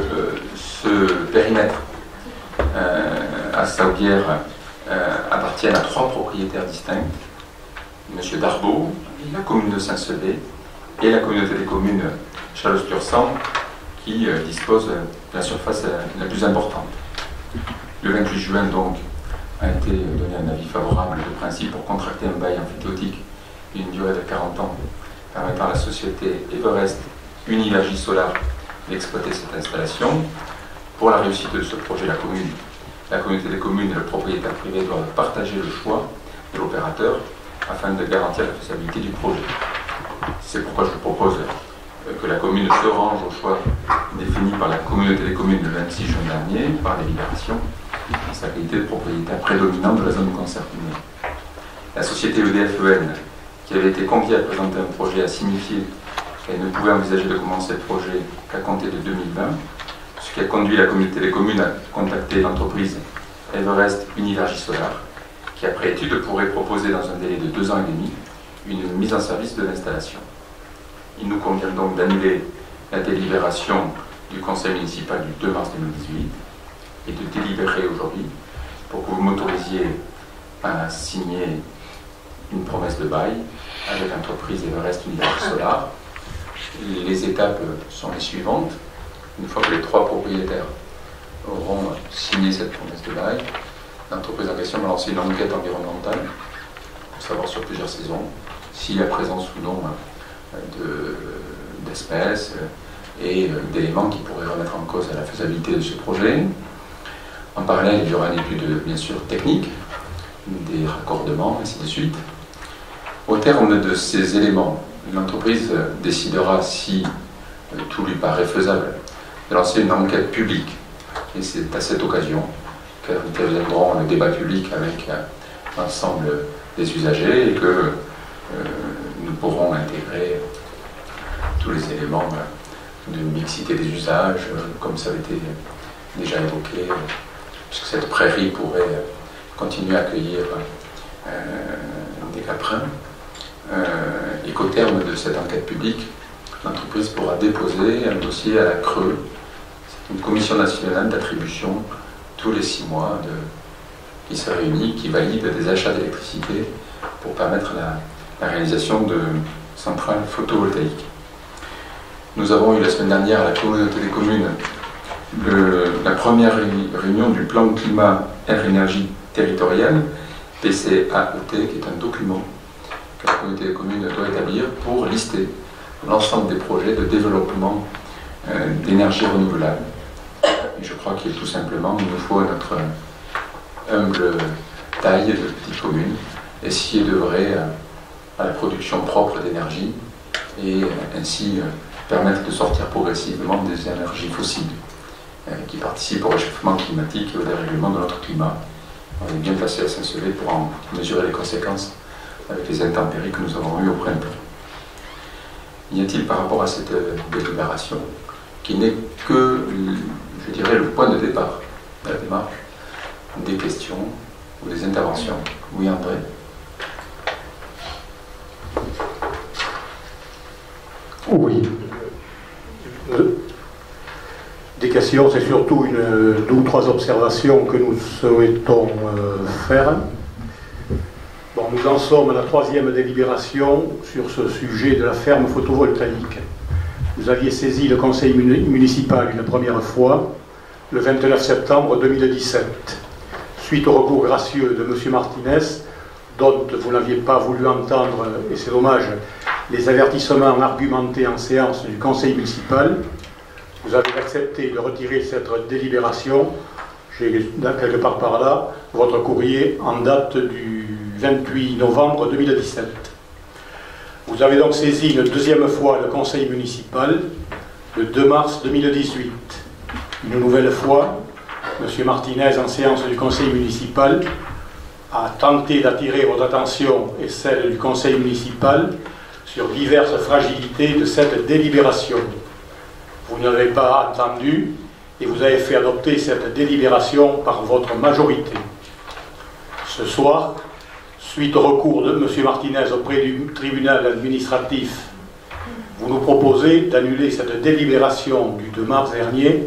A: ce périmètre à Saoubière appartienne à 3 propriétaires distincts, M. Darbeau, la commune de Saint-Sevé et la communauté des communes Chalosse-Tursan, qui dispose de la surface la plus importante. Le 28 juin, donc, a été donné un avis favorable de principe pour contracter un bail emphytéotique d'une durée de 40 ans, permettant à la société Everest Univergie Solar d'exploiter cette installation. Pour la réussite de ce projet, la communauté des communes et le propriétaire privé doivent partager le choix de l'opérateur afin de garantir la faisabilité du projet. C'est pourquoi je vous propose que la commune se range au choix défini par la communauté des communes le 26 juin dernier par délibération en sa qualité de propriétaire prédominant de la zone concernée. La société EDF-EN, qui avait été conviée à présenter un projet, a signifié qu'elle ne pouvait envisager de commencer le projet qu'à compter de 2020, ce qui a conduit la communauté des communes à contacter l'entreprise Everest Univergie Solar, qui après étude pourrait proposer dans un délai de 2 ans et demi une mise en service de l'installation. Il nous convient donc d'annuler la délibération du conseil municipal du 2 mars 2018 et de délibérer aujourd'hui pour que vous m'autorisiez à signer une promesse de bail avec l'entreprise Everest Univergie Solar. Les étapes sont les suivantes. Une fois que les 3 propriétaires auront signé cette promesse de bail, l'entreprise en question va lancer une enquête environnementale pour savoir sur plusieurs saisons s'il y a présence ou non d'espèces et d'éléments qui pourraient remettre en cause la faisabilité de ce projet. En parallèle, il y aura une étude bien sûr technique, des raccordements, ainsi de suite. Au terme de ces éléments, l'entreprise décidera, si tout lui paraît faisable, de lancer une enquête publique. Et c'est à cette occasion qu'interviendront le débat public avec l'ensemble des usagers et que nous pourrons intégrer tous les éléments de mixité des usages, comme ça a été déjà évoqué, puisque cette prairie pourrait continuer à accueillir des caprins, et qu'au terme de cette enquête publique, l'entreprise pourra déposer un dossier à la CRE, c'est une commission nationale d'attribution, tous les 6 mois, qui se réunit, qui valide des achats d'électricité pour permettre la réalisation de centrales photovoltaïques. Nous avons eu la semaine dernière à la communauté des communes la première réunion du plan climat air énergie territorial, PCAET, qui est un document que la communauté des communes doit établir pour lister l'ensemble des projets de développement d'énergie renouvelable. Et je crois qu'il tout simplement, il nous faut à notre humble taille de petite commune essayer d'œuvrer à la production propre d'énergie et ainsi permettre de sortir progressivement des énergies fossiles qui participent au réchauffement climatique et au dérèglement de notre climat. On est bien placé à Saint-Sevé pour en mesurer les conséquences avec les intempéries que nous avons eues au printemps. Y a-t-il par rapport à cette délibération, qui n'est que, je dirais, le point de départ de la démarche, des questions ou des interventions? Oui, André?
C: Oui. Des questions, c'est surtout 2 ou 3 observations que nous souhaitons faire. Bon, nous en sommes à la 3e délibération sur ce sujet de la ferme photovoltaïque. Vous aviez saisi le conseil municipal une première fois, le 29 septembre 2017, suite au recours gracieux de M. Martinez, dont vous n'aviez pas voulu entendre, et c'est dommage, les avertissements argumentés en séance du conseil municipal. Vous avez accepté de retirer cette délibération. J'ai quelque part par là votre courrier en date du 28 novembre 2017. Vous avez donc saisi une deuxième fois le conseil municipal le 2 mars 2018. Une nouvelle fois, M. Martinez, en séance du conseil municipal, a tenté d'attirer votre attention et celle du conseil municipal sur diverses fragilités de cette délibération. Vous n'avez pas entendu et vous avez fait adopter cette délibération par votre majorité. Ce soir, suite au recours de M. Martinez auprès du tribunal administratif, vous nous proposez d'annuler cette délibération du 2 mars dernier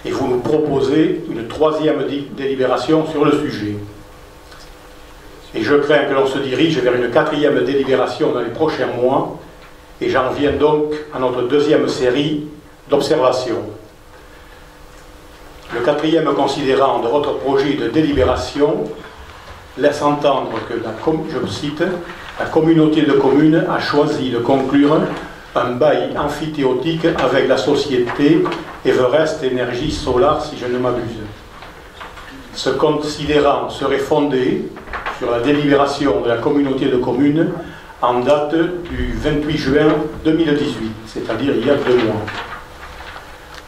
C: et vous nous proposez une troisième délibération sur le sujet. Et je crains que l'on se dirige vers une quatrième délibération dans les prochains mois, et j'en viens donc à notre deuxième série d'observations. Le quatrième considérant de votre projet de délibération laisse entendre que, je cite, la communauté de communes a choisi de conclure un bail amphithéotique avec la société Everest Énergie Solar, si je ne m'abuse. Ce considérant serait fondé sur la délibération de la communauté de communes en date du 28 juin 2018, c'est-à-dire il y a 2 mois.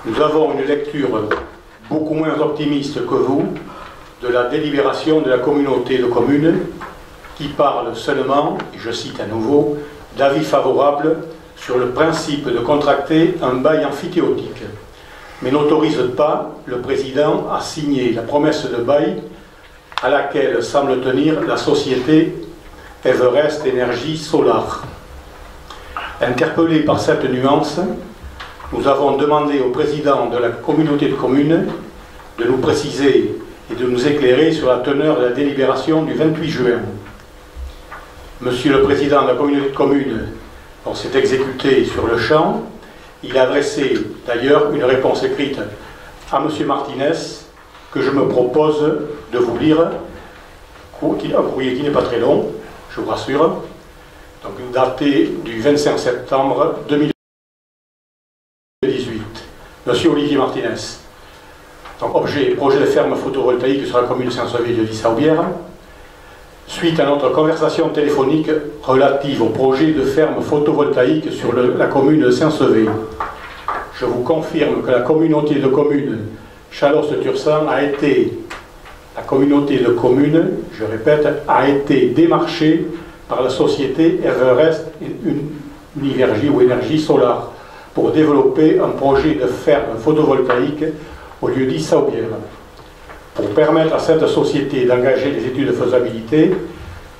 C: Nous avons une lecture beaucoup moins optimiste que vous de la délibération de la communauté de communes qui parle seulement, et je cite à nouveau, d'avis favorable sur le principe de contracter un bail amphithéotique, mais n'autorise pas le président à signer la promesse de bail à laquelle semble tenir la société Everest Énergie Solar. Interpellés par cette nuance, nous avons demandé au président de la communauté de communes de nous préciser et de nous éclairer sur la teneur de la délibération du 28 juin. Monsieur le président de la communauté de communes, on s'est exécuté sur le champ. Il a adressé d'ailleurs une réponse écrite à M. Martinez que je me propose de vous lire, un courrier qui n'est pas très long, je vous rassure, donc daté du 25 septembre 2018. Monsieur Olivier Martinez, donc objet, projet de ferme photovoltaïque sur la commune de Saint-Sauveur-de-Lys-Saubière. Suite à notre conversation téléphonique relative au projet de ferme photovoltaïque sur la commune de Saint-Sevé, je vous confirme que la communauté de communes Chalosse-Tursan a été, la communauté de communes, je répète, a été démarchée par la société Everest Univergie ou Énergie Solar pour développer un projet de ferme photovoltaïque au lieu dit Saubière. Pour permettre à cette société d'engager des études de faisabilité,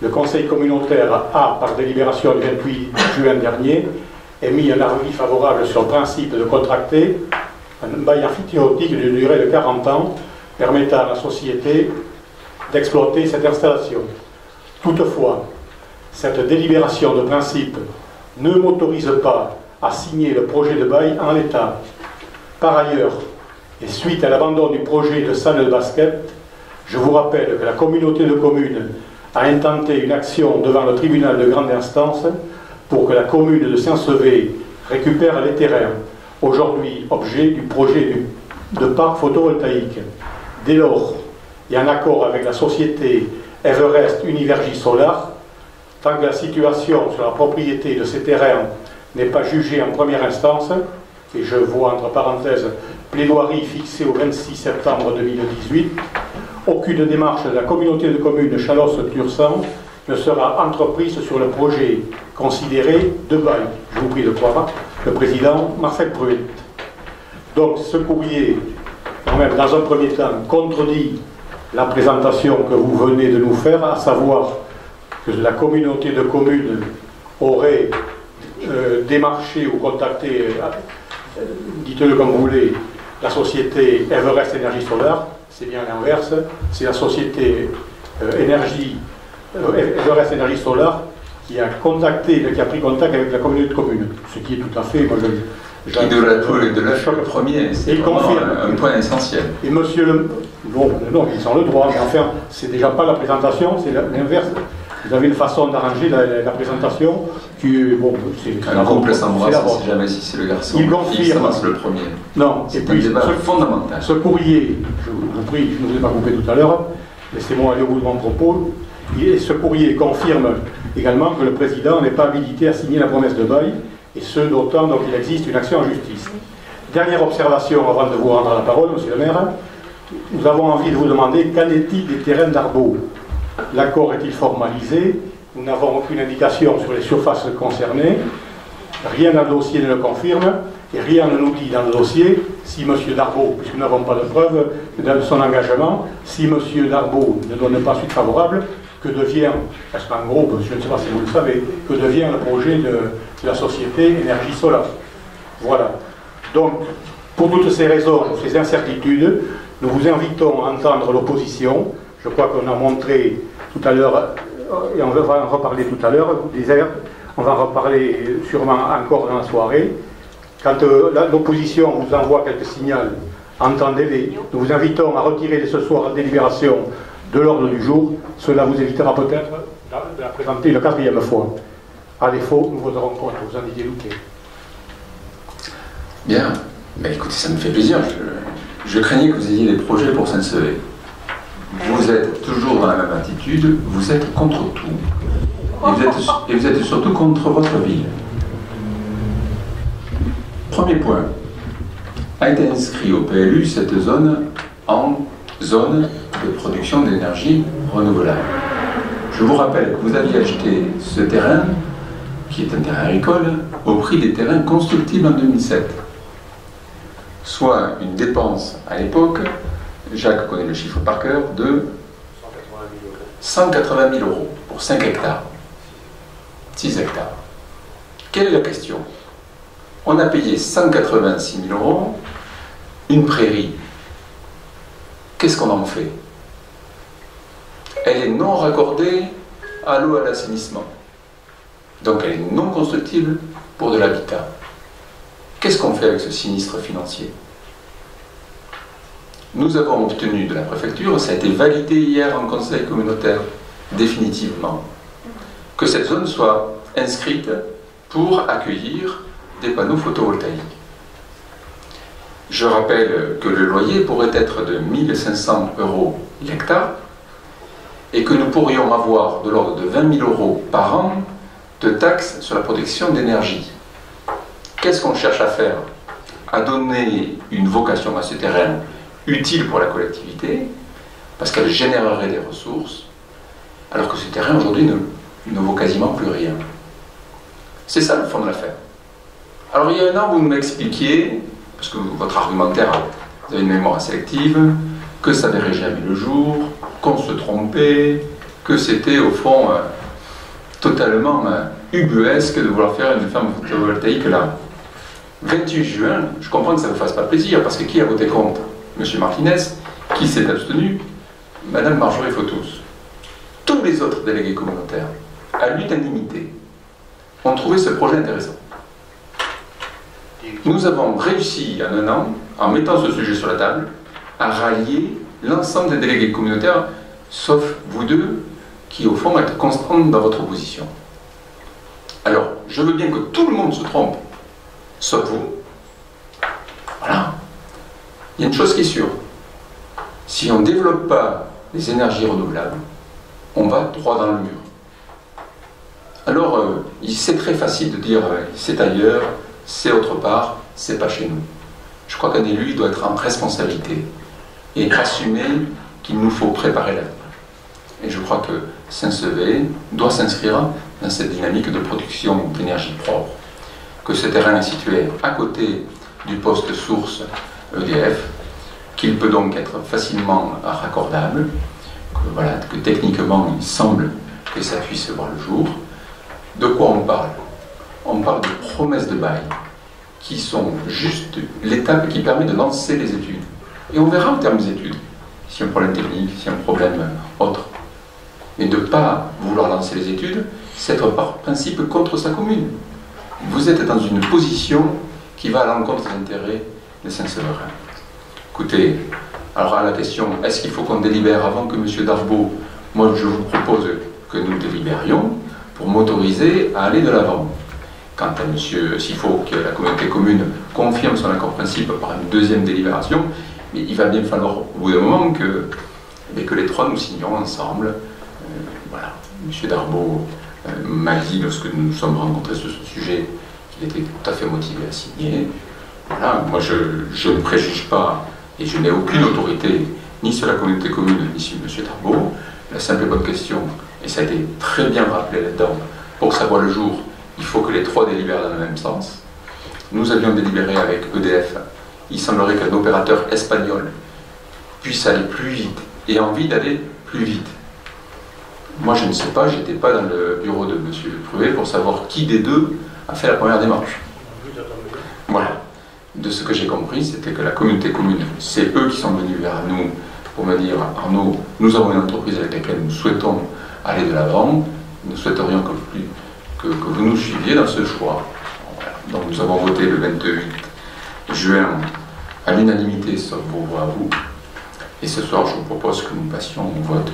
C: le Conseil communautaire a, par délibération du 28 juin dernier, émis un avis favorable sur le principe de contracter un bail amphithéotique d'une durée de 40 ans permettant à la société d'exploiter cette installation. Toutefois, cette délibération de principe ne m'autorise pas à signer le projet de bail en l'état. Par ailleurs, et suite à l'abandon du projet de salle de basket, je vous rappelle que la communauté de communes a intenté une action devant le tribunal de grande instance pour que la commune de Saint-Sevé récupère les terrains, aujourd'hui objet du projet de parc photovoltaïque. Dès lors, et en accord avec la société Everest Univergie Solar, tant que la situation sur la propriété de ces terrains n'est pas jugée en première instance, et je vois entre parenthèses plaidoirie fixée au 26 septembre 2018, aucune démarche de la communauté de communes Chalosse-Tursan ne sera entreprise sur le projet considéré de bail. Je vous prie de croire le président Marcel Pruet. Donc ce courrier, quand même, dans un premier temps, contredit la présentation que vous venez de nous faire, à savoir que la communauté de communes aurait démarché ou contacté, dites-le comme vous voulez, la société Everest Énergie Solar. C'est bien l'inverse, c'est la société Everest Énergie Solar qui a pris contact avec la communauté de communes, ce qui est tout à fait, moi
A: qui de la premier, c'est vraiment un point essentiel.
C: Et monsieur le... Bon, non, ils ont le droit, mais enfin, c'est déjà pas la présentation, c'est l'inverse. Vous avez une façon d'arranger la présentation qui, bon, c'est
A: un couple s'embrasse, on ne sait jamais si c'est le garçon qui s'embrasse le premier.
C: Non,
A: c'est un débat fondamental.
C: Ce courrier, je vous prie, je ne vous ai pas coupé tout à l'heure, laissez-moi aller au bout de mon propos, et ce courrier confirme également que le président n'est pas habilité à signer la promesse de bail, et ce d'autant qu'il existe une action en justice. Dernière observation avant de vous rendre la parole, monsieur le maire. Nous avons envie de vous demander qu'en est-il des terrains d'Arbaud? L'accord est-il formalisé? Nous n'avons aucune indication sur les surfaces concernées. Rien dans le dossier ne le confirme. Et rien ne nous dit dans le dossier si M. Darbaud, puisque nous n'avons pas de preuve de son engagement, si M. Darbaud ne donne pas suite favorable, que devient, parce qu'en gros, je ne sais pas si vous le savez, que devient le projet de la société Énergie Solar. Voilà. Donc, pour toutes ces raisons, ces incertitudes, nous vous invitons à entendre l'opposition. Je crois qu'on a montré tout à l'heure, et on va en reparler tout à l'heure, on va en reparler sûrement encore dans la soirée. Quand l'opposition vous envoie quelques signaux, entendez-les. Nous vous invitons à retirer ce soir la délibération de l'ordre du jour. Cela vous évitera peut-être de la présenter une 4e fois. À défaut, nous voterons contre, vous en ayez douté.
A: Bien. Ben, écoutez, ça me fait plaisir. Je craignais que vous ayez des projets pour Saint-Sevé. Vous êtes toujours dans la même attitude, vous êtes contre tout. Et vous êtes surtout contre votre ville. Premier point. A été inscrit au PLU cette zone en zone de production d'énergie renouvelable. Je vous rappelle que vous aviez acheté ce terrain, qui est un terrain agricole, au prix des terrains constructibles en 2007. Soit une dépense à l'époque, Jacques connaît le chiffre par cœur, de 180 000 euros pour 5 hectares. 6 hectares. Quelle est la question? On a payé 186 000 euros, une prairie. Qu'est-ce qu'on en fait? Elle est non raccordée à l'eau et à l'assainissement. Donc elle est non constructible pour de l'habitat. Qu'est-ce qu'on fait avec ce sinistre financier? Nous avons obtenu de la préfecture, ça a été validé hier en conseil communautaire, définitivement, que cette zone soit inscrite pour accueillir des panneaux photovoltaïques. Je rappelle que le loyer pourrait être de 1 500 euros l'hectare et que nous pourrions avoir de l'ordre de 20 000 euros par an de taxes sur la protection d'énergie. Qu'est-ce qu'on cherche à faire? À donner une vocation à ce terrain utile pour la collectivité, parce qu'elle générerait des ressources, alors que ce terrain aujourd'hui ne vaut quasiment plus rien. C'est ça le fond de l'affaire. Alors il y a un an, vous m'expliquiez, parce que votre argumentaire, vous avez une mémoire sélective, que ça verrait jamais le jour, qu'on se trompait, que c'était au fond totalement ubuesque de vouloir faire une ferme photovoltaïque là. 28 juin, je comprends que ça ne vous fasse pas plaisir, parce que qui a voté contre? Monsieur Martinez, qui s'est abstenu? Madame Marjorie Fautus. Tous les autres délégués communautaires, à l'unanimité, ont trouvé ce projet intéressant. Nous avons réussi en un an, en mettant ce sujet sur la table, à rallier l'ensemble des délégués communautaires, sauf vous deux, qui au fond êtes constants dans votre position. Alors, je veux bien que tout le monde se trompe, sauf vous. Voilà. Il y a une chose qui est sûre. Si on ne développe pas les énergies renouvelables, on va droit dans le mur. Alors, c'est très facile de dire c'est ailleurs, c'est autre part, c'est pas chez nous. Je crois qu'un élu doit être en responsabilité et assumer qu'il nous faut préparer l'avenir. Et je crois que Saint-Sevé doit s'inscrire dans cette dynamique de production d'énergie propre, que ce terrain est situé à côté du poste source EDF, qu'il peut donc être facilement raccordable, que techniquement il semble que ça puisse voir le jour. De quoi on parle? On parle de promesses de bail qui sont juste l'étape qui permet de lancer les études. Et on verra en termes des études, s'il y a un problème technique, s'il y a un problème autre. Mais de ne pas vouloir lancer les études, c'est être par principe contre sa commune. Vous êtes dans une position qui va à l'encontre des intérêts des Saint-Séverin. Écoutez, alors à la question, est-ce qu'il faut qu'on délibère avant que M. Darbaud? Moi, je vous propose que nous délibérions pour m'autoriser à aller de l'avant. Quant à M. s'il faut que la communauté commune confirme son accord principe par une deuxième délibération, mais il va bien falloir au bout d'un moment que et que les trois nous signerons ensemble. Voilà. M. Darbo m'a dit, lorsque nous nous sommes rencontrés sur ce sujet, qu'il était tout à fait motivé à signer. Voilà. Moi, je ne préjuge pas, et je n'ai aucune autorité, ni sur la communauté commune, ni sur M. Darbo. La simple et bonne question, et ça a été très bien rappelé là-dedans, pour que ça voie le jour, il faut que les trois délibèrent dans le même sens. Nous avions délibéré avec EDF. Il semblerait qu'un opérateur espagnol puisse aller plus vite et envie d'aller plus vite. Moi, je ne sais pas, je n'étais pas dans le bureau de M. Pruet pour savoir qui des deux a fait la première démarche. Voilà. De ce que j'ai compris, c'était que la communauté commune, c'est eux qui sont venus vers nous pour me dire, Arnaud, nous avons une entreprise avec laquelle nous souhaitons aller de l'avant, nous souhaiterions que vous nous suiviez dans ce choix. Voilà. Donc nous avons voté le 28 juin à l'unanimité, sauf vos voix à vous. Et ce soir, je vous propose que nous passions au vote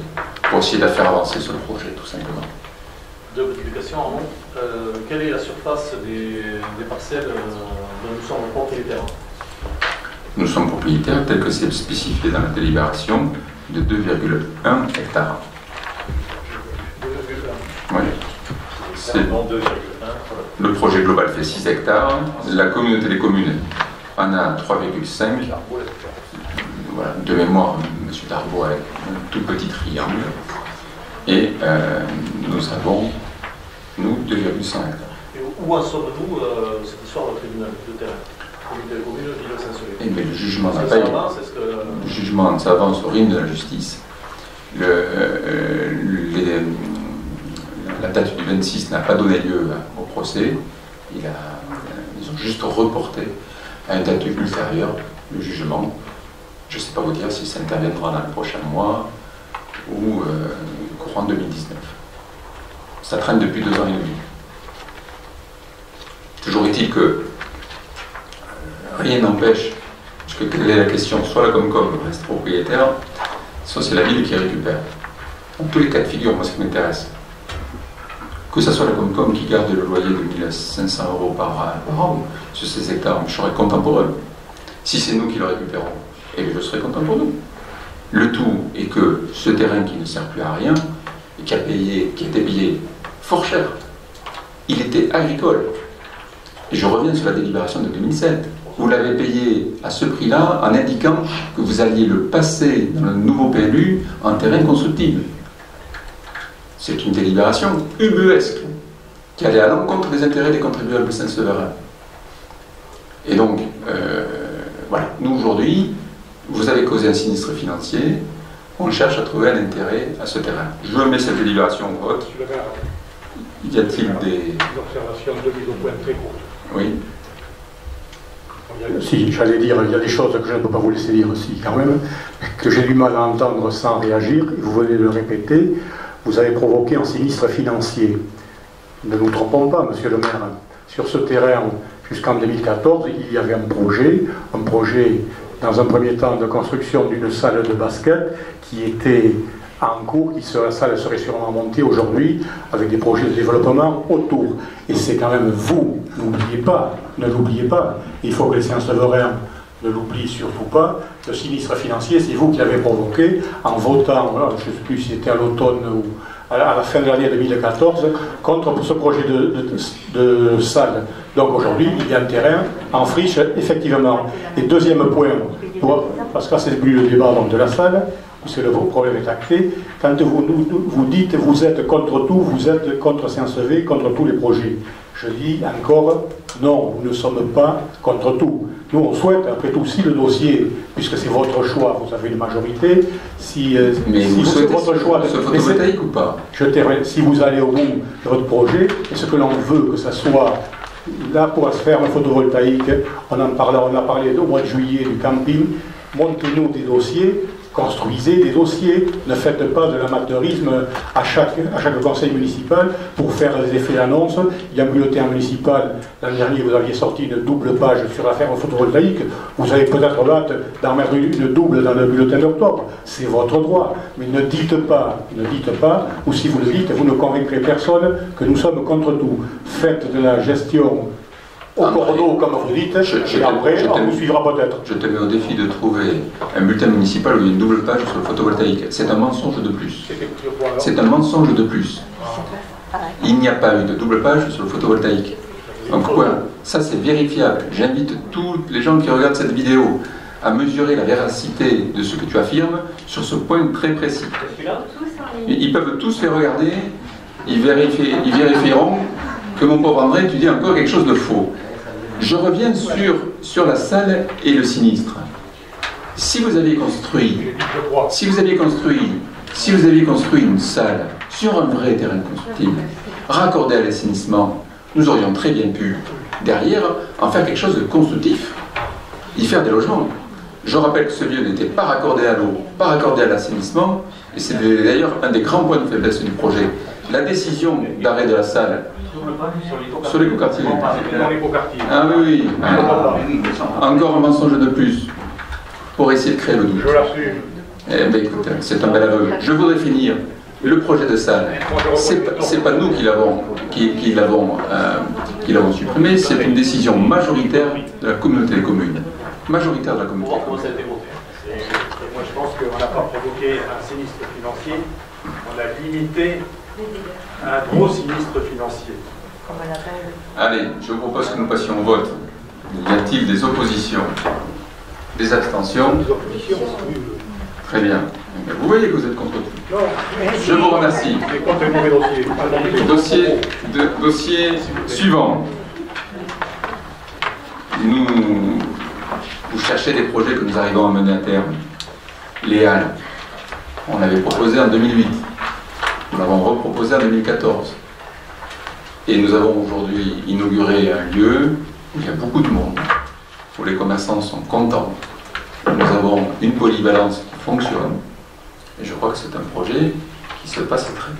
A: pour essayer de faire avancer ce projet, tout simplement.
B: Deux modifications, Arnaud. Quelle est la surface des parcelles dont nous sommes propriétaires?
A: Nous sommes propriétaires, tel que c'est spécifié dans la délibération, de 2,1 hectares. 2,1. Oui. C'est le projet global fait 6 hectares. La communauté des communes en a 3,5. Voilà, de mémoire, M. Darbo avec un tout petit triangle. Et nous avons, nous, 2,5 hectares.
B: Et où en sommes-nous cette histoire de tribunal de terrain?
A: Eh bien, le jugement n'a pas été. Le jugement s'avance au rythme de la justice. La date du 26 n'a pas donné lieu au procès. Ils ont juste reporté à une date ultérieure le jugement. Je ne sais pas vous dire si ça interviendra dans le prochain mois ou courant 2019. Ça traîne depuis 2 ans et demi. Toujours est-il que rien n'empêche, parce que quelle est la question, soit la Comcom reste propriétaire, soit c'est la ville qui récupère. Dans tous les cas de figure, moi ce qui m'intéresse, que ce soit la Comcom qui garde le loyer de 1 500 € par an sur ces hectares, je serais content pour eux. Si c'est nous qui le récupérons, et je serais content pour nous. Le tout est que ce terrain qui ne sert plus à rien, et qui a été payé fort cher, il était agricole. Et je reviens sur la délibération de 2007. Vous l'avez payé à ce prix-là en indiquant que vous alliez le passer dans le nouveau PLU en terrain constructible. C'est une délibération ubuesque qui allait à l'encontre des intérêts des contribuables saint-séverins. Et donc, voilà, nous aujourd'hui, vous avez causé un sinistre financier, on cherche à trouver un intérêt à ce terrain. Je mets cette délibération au vote. Y a-t-il des
C: observations de mise au point très courtes?
A: Oui.
C: Si, j'allais dire, il y a des choses que je ne peux pas vous laisser dire aussi quand même, que j'ai du mal à entendre sans réagir, et vous venez de le répéter, vous avez provoqué un sinistre financier. Ne nous trompons pas, monsieur le maire, sur ce terrain, jusqu'en 2014, il y avait un projet dans un premier temps de construction d'une salle de basket qui était en cours, la salle serait sûrement montée aujourd'hui avec des projets de développement autour. Et c'est quand même vous, ne l'oubliez pas, il faut que les Saint-Séverins ne l'oublient surtout pas, le sinistre financier, c'est vous qui l'avez provoqué en votant, voilà, je ne sais plus si c'était à l'automne ou à la fin de l'année 2014, contre ce projet de salle. Donc aujourd'hui, il y a un terrain en friche, effectivement. Et deuxième point, parce que là, c'est plus le débat donc, de la salle, parce que le problème est acté, quand vous dites vous êtes contre tout, vous êtes contre Saint-Sevé, contre tous les projets. Je dis encore, non, nous ne sommes pas contre tout. Nous, on souhaite, après tout, si le dossier, puisque c'est votre choix, vous avez une majorité,
A: mais vous souhaitez votre choix de photovoltaïque ou pas?
C: Si vous allez au bout de votre projet, et ce que l'on veut que ça soit, là, pour se faire un photovoltaïque, on a parlé au mois de juillet du camping, montez-nous des dossiers, construisez des dossiers, ne faites pas de l'amateurisme à chaque conseil municipal pour faire des effets d'annonce. Il y a un bulletin municipal, l'an dernier vous aviez sorti une double page sur la ferme photovoltaïque, vous avez peut-être hâte d'en mettre une double dans le bulletin d'octobre, c'est votre droit, mais ne dites pas, ou si vous le dites, vous ne convaincrez personne que nous sommes contre tout. Faites de la gestion au cordeau, comme vous dites, et après, on vous suivra peut-être.
A: Je te mets au défi de trouver un bulletin municipal où il y a une double page sur le photovoltaïque. C'est un mensonge de plus. C'est un mensonge de plus. Il n'y a pas eu de double page sur le photovoltaïque. Donc voilà, ça c'est vérifiable. J'invite tous les gens qui regardent cette vidéo à mesurer la véracité de ce que tu affirmes sur ce point très précis. Ils peuvent tous les regarder, ils vérifieront que mon pauvre André, tu dis encore quelque chose de faux. Je reviens sur la salle et le sinistre. Si vous aviez construit une salle sur un vrai terrain constructible, raccordé à l'assainissement, nous aurions très bien pu, derrière, en faire quelque chose de constructif, y faire des logements. Je rappelle que ce lieu n'était pas raccordé à l'eau, pas raccordé à l'assainissement, et c'est d'ailleurs un des grands points de faiblesse du projet. La décision d'arrêt de la salle sur l'écoquartier. Ah oui, oui. Encore un mensonge de plus pour essayer de créer le doute. Eh bien écoute, c'est un bel aveu. Je voudrais finir. Le projet de salle, c'est pas nous qui l'avons supprimé, c'est une décision majoritaire de la communauté des communes. Majoritaire de la communauté.
B: Comment ça a été voté? Moi je pense qu'on n'a pas provoqué un sinistre financier, on a limité un gros sinistre financier.
A: Allez, je vous propose que nous passions au vote. Y a-t-il des oppositions? Des abstentions? Très bien. Vous voyez que vous êtes contre tout. Je vous remercie. Dossier suivant. Vous cherchez des projets que nous arrivons à mener à terme. Les Halles. On l'avait proposé en 2008. Nous l'avons reproposé en 2014. Et nous avons aujourd'hui inauguré un lieu où il y a beaucoup de monde, où les commerçants sont contents. Nous avons une polyvalence qui fonctionne. Et je crois que c'est un projet qui se passe très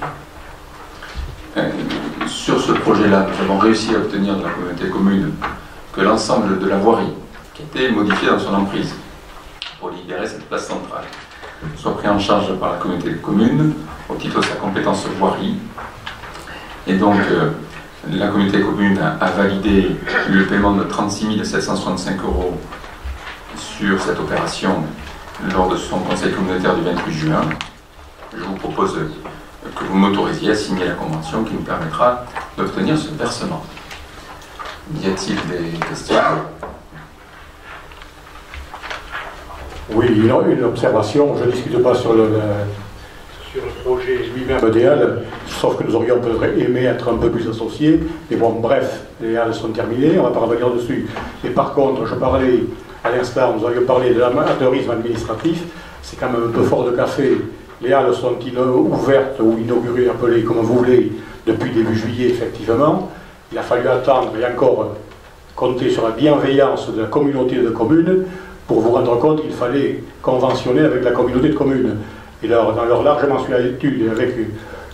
A: bien. Sur ce projet-là, nous avons réussi à obtenir de la communauté commune que l'ensemble de la voirie, qui a été modifiée dans son emprise, pour libérer cette place centrale, soit pris en charge par la communauté commune au titre de sa compétence voirie. Et donc, la communauté commune a validé le paiement de 36 765 € sur cette opération lors de son conseil communautaire du 28 juin. Je vous propose que vous m'autorisiez à signer la convention qui nous permettra d'obtenir ce versement. Y a-t-il des questions?
C: Oui, une observation. Je ne discute pas sur le projet lui-même des Halles, sauf que nous aurions peut-être aimé être un peu plus associés. Mais bon, bref, les Halles sont terminées, on ne va pas revenir dessus. Et par contre, je parlais, à l'instant, nous avions parlé de l'amateurisme administratif. C'est quand même un peu fort de café. Les Halles sont ouvertes ou inaugurées, appelées comme vous voulez, depuis début juillet, effectivement. Il a fallu attendre et encore compter sur la bienveillance de la communauté de communes pour vous rendre compte qu'il fallait conventionner avec la communauté de communes. Et dans leur large mensualité, avec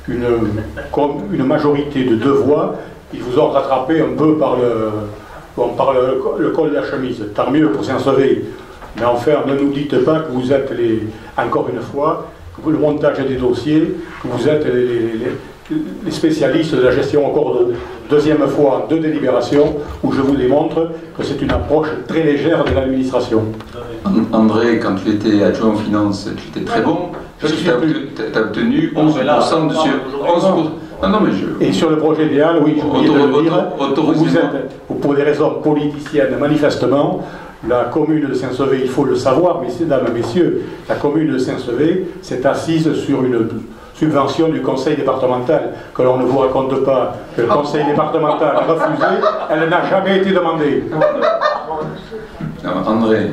C: une majorité de 2 voix, ils vous ont rattrapé un peu par le col de la chemise. Tant mieux pour s'en sauver. Mais enfin, ne nous dites pas que vous êtes, encore une fois, que le montage des dossiers, que vous êtes les spécialistes de la gestion au cordeau. Deuxième fois, 2 délibérations, où je vous démontre que c'est une approche très légère de l'administration.
A: André, quand tu étais adjoint aux finances, tu étais très bon, puisque tu as obtenu 11% de sur 11%. Non, mais
C: Et sur le projet des Halles, oui, je voulais le dire, vous, pour des raisons politiciennes, manifestement, la commune de Saint-Sevé, il faut le savoir, mesdames et messieurs, la commune de Saint-Sevé s'est assise sur une subvention du conseil départemental, que l'on ne vous raconte pas, que le conseil départemental a refusé, elle n'a jamais été demandée.
A: Non, André,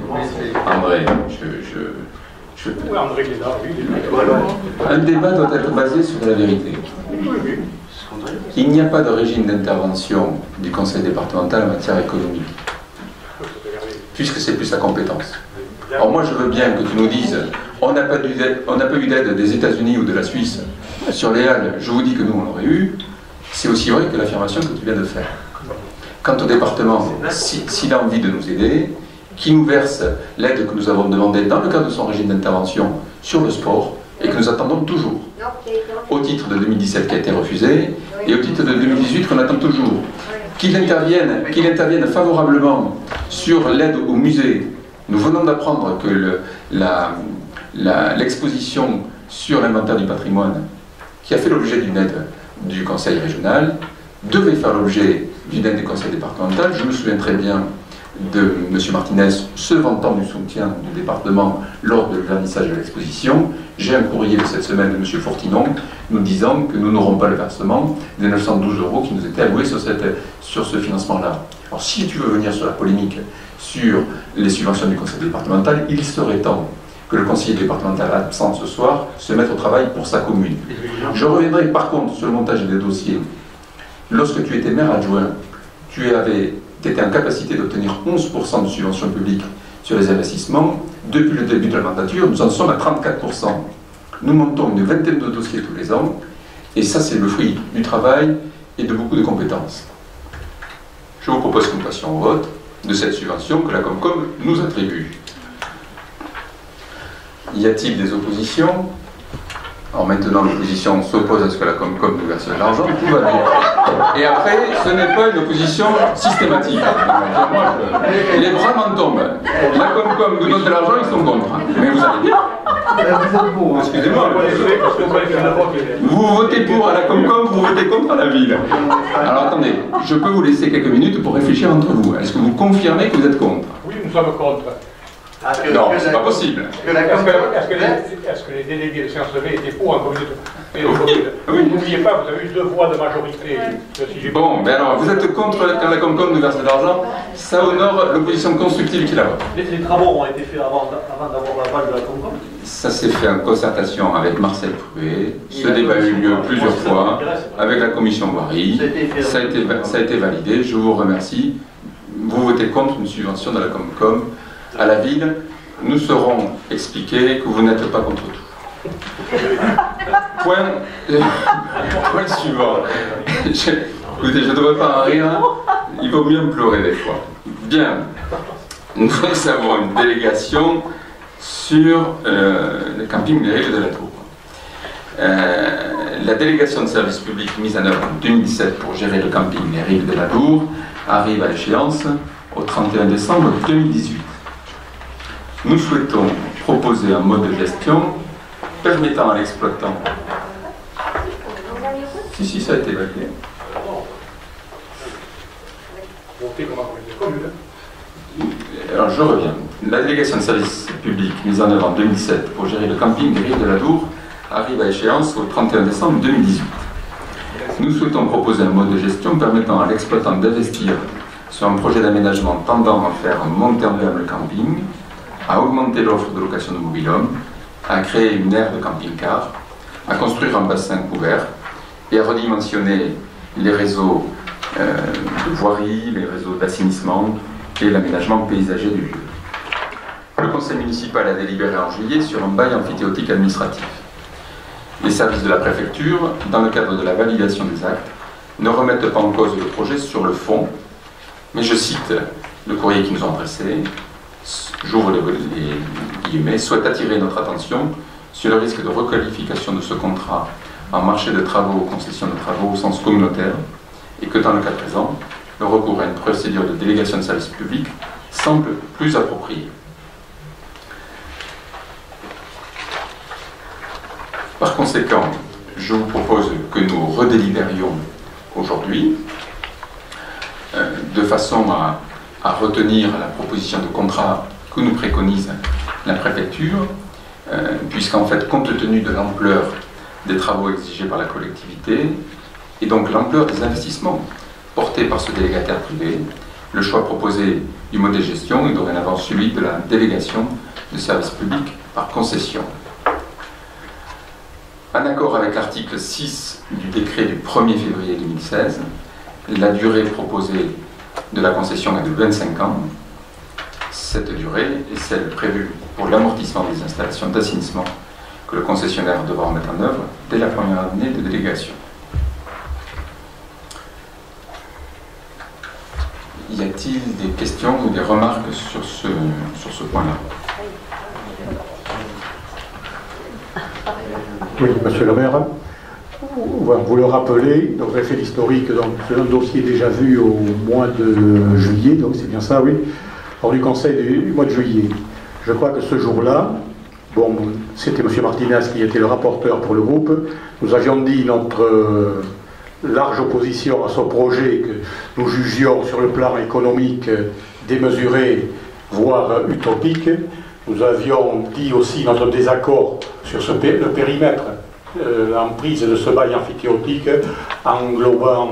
A: un débat doit être basé sur la vérité. Il n'y a pas de régime d'intervention du conseil départemental en matière économique, puisque c'est plus sa compétence. Alors moi je veux bien que tu nous dises, on n'a pas eu d'aide des États-Unis ou de la Suisse sur les Halles, je vous dis que nous on l'aurait eu, c'est aussi vrai que l'affirmation que tu viens de faire. Quant au département, s'il a envie de nous aider, qui nous verse l'aide que nous avons demandée dans le cadre de son régime d'intervention sur le sport, et que nous attendons toujours, au titre de 2017 qui a été refusé, et au titre de 2018 qu'on attend toujours. qu'il intervienne favorablement sur l'aide au musée. Nous venons d'apprendre que l'exposition sur l'inventaire du patrimoine, qui a fait l'objet d'une aide du conseil régional, devait faire l'objet d'une aide du conseil départemental. Je me souviens très bien de M. Martinez se vantant du soutien du département lors du vernissage de l'exposition. J'ai un courrier de cette semaine de M. Fortinon nous disant que nous n'aurons pas le versement des 912 € qui nous étaient alloués sur ce financement-là. Alors si tu veux venir sur la polémique sur les subventions du conseil départemental, il serait temps que le conseiller départemental absent ce soir se mette au travail pour sa commune. Je reviendrai par contre sur le montage des dossiers. Lorsque tu étais maire adjoint, tu étais en capacité d'obtenir 11% de subventions publiques sur les investissements. Depuis le début de la mandature, nous en sommes à 34%. Nous montons une vingtaine de dossiers tous les ans, et ça c'est le fruit du travail et de beaucoup de compétences. Je vous propose que nous passions au vote de cette subvention que la Comcom nous attribue. Y a-t-il des oppositions? Alors maintenant, l'opposition s'oppose à ce que la Comcom nous verse de l'argent, tout va bien. Et après, ce n'est pas une opposition systématique. Les bras m'en tombent. La Comcom nous donne de l'argent, ils sont contre. Mais vous allez bien. Excusez-moi. Vous votez pour à la Comcom, vous votez contre à la ville. Alors attendez, je peux vous laisser quelques minutes pour réfléchir entre vous. Est-ce que vous confirmez que vous êtes contre?
C: Oui, nous sommes contre.
A: Non, c'est pas possible.
C: Est-ce que les délégués de séance levée étaient pour un comité? Oui. N'oubliez pas, vous avez eu 2 voix de majorité.
A: Bon, mais alors, vous êtes contre quand la Comcom nous verse de l'argent, ça honore l'opposition constructive qu'il a.
B: Les travaux ont été faits avant d'avoir l'aval de la Comcom?
A: Ça s'est fait en concertation avec Marcel Pruet. Ce débat a eu lieu plusieurs fois avec la commission Boiry. Ça a été validé. Je vous remercie. Vous votez contre une subvention de la Comcom à la ville. Nous saurons expliquer que vous n'êtes pas contre tout. Point suivant. Écoutez, je ne devrais pas en rire. Il vaut mieux me pleurer des fois. Bien. Nous avons une délégation sur le camping des Rives de la Tour. La délégation de service public mise en œuvre en 2017 pour gérer le camping des Rives de la Tour arrive à échéance au 31 décembre 2018. Nous souhaitons proposer un mode de gestion permettant à l'exploitant... Si, ça a été validé. Alors je reviens. La délégation de service public mise en œuvre en 2007 pour gérer le camping des Rives de la Dour arrive à échéance au 31 décembre 2018. Nous souhaitons proposer un mode de gestion permettant à l'exploitant d'investir sur un projet d'aménagement tendant à faire monter en gamme le camping, à augmenter l'offre de location de mobil-home, à créer une aire de camping-car, à construire un bassin couvert et à redimensionner les réseaux de voirie, les réseaux d'assainissement et l'aménagement paysager du lieu. Le conseil municipal a délibéré en juillet sur un bail amphithéotique administratif. Les services de la préfecture, dans le cadre de la validation des actes, ne remettent pas en cause le projet sur le fond, mais je cite le courrier qu'ils nous ont adressé, j'ouvre les guillemets, souhaite attirer notre attention sur le risque de requalification de ce contrat en marché de travaux ou concession de travaux au sens communautaire, et que dans le cas présent, le recours à une procédure de délégation de service public semble plus approprié. Par conséquent, je vous propose que nous redélibérions aujourd'hui, de façon à retenir la proposition de contrat que nous préconise la préfecture, puisqu'en fait, compte tenu de l'ampleur des travaux exigés par la collectivité, et donc l'ampleur des investissements portés par ce délégataire privé, le choix proposé du mode de gestion est dorénavant celui de la délégation de services publics par concession. En accord avec l'article 6 du décret du 1er février 2016, la durée proposée de la concession est de 25 ans. Cette durée est celle prévue pour l'amortissement des installations d'assainissement que le concessionnaire devra mettre en œuvre dès la première année de délégation. Y a-t-il des questions ou des remarques sur ce point-là?
C: Oui, monsieur le maire. vous le rappelez, donc vous avez fait l'historique, donc c'est un dossier déjà vu au mois de juillet, donc c'est bien ça, oui, lors du conseil du mois de juillet. Je crois que ce jour-là, bon, c'était M. Martinez qui était le rapporteur pour le groupe, nous avions dit notre large opposition à ce projet que nous jugions sur le plan économique démesuré, voire utopique. Nous avions dit aussi notre désaccord sur le périmètre, l'emprise de ce bail amphithéotique englobant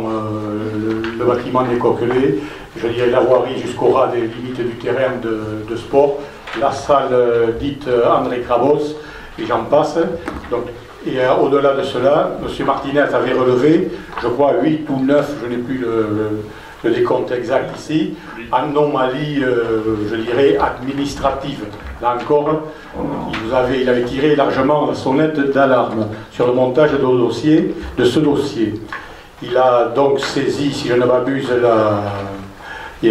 C: le bâtiment des Coquelets, je dirais la voirie jusqu'au ras des limites du terrain de sport, la salle dite André Krabos, et j'en passe. Donc, et au-delà de cela, M. Martinez avait relevé, je crois 8 ou 9, je n'ai plus le décompte exact ici, anomalie, je dirais, administrative. Là encore, il avait tiré largement la sonnette d'alarme sur le montage de ce dossier. Il a donc saisi, si je ne m'abuse, je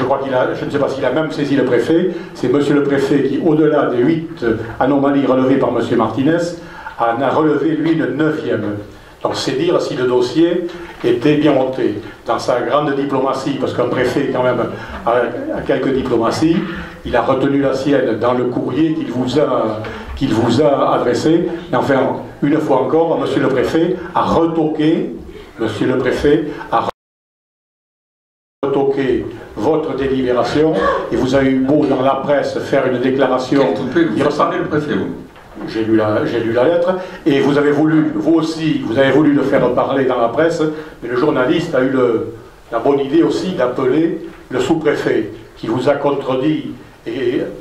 C: crois je ne sais pas s'il a même saisi le préfet, c'est monsieur le préfet qui, au-delà des 8 anomalies relevées par monsieur Martinez, en a relevé, lui, une 9e. Donc c'est dire si le dossier était bien monté. Dans sa grande diplomatie, parce qu'un préfet quand même a quelques diplomaties, il a retenu la sienne dans le courrier qu'il vous a adressé. Et enfin, une fois encore, monsieur le préfet a retoqué, votre délibération, et vous avez eu beau dans la presse faire une déclaration.
A: Vous ressemblez le préfet, vous.
C: J'ai lu la lettre, et vous avez voulu, vous aussi, vous avez voulu le faire parler dans la presse, mais le journaliste a eu la bonne idée aussi d'appeler le sous-préfet, qui vous a contredit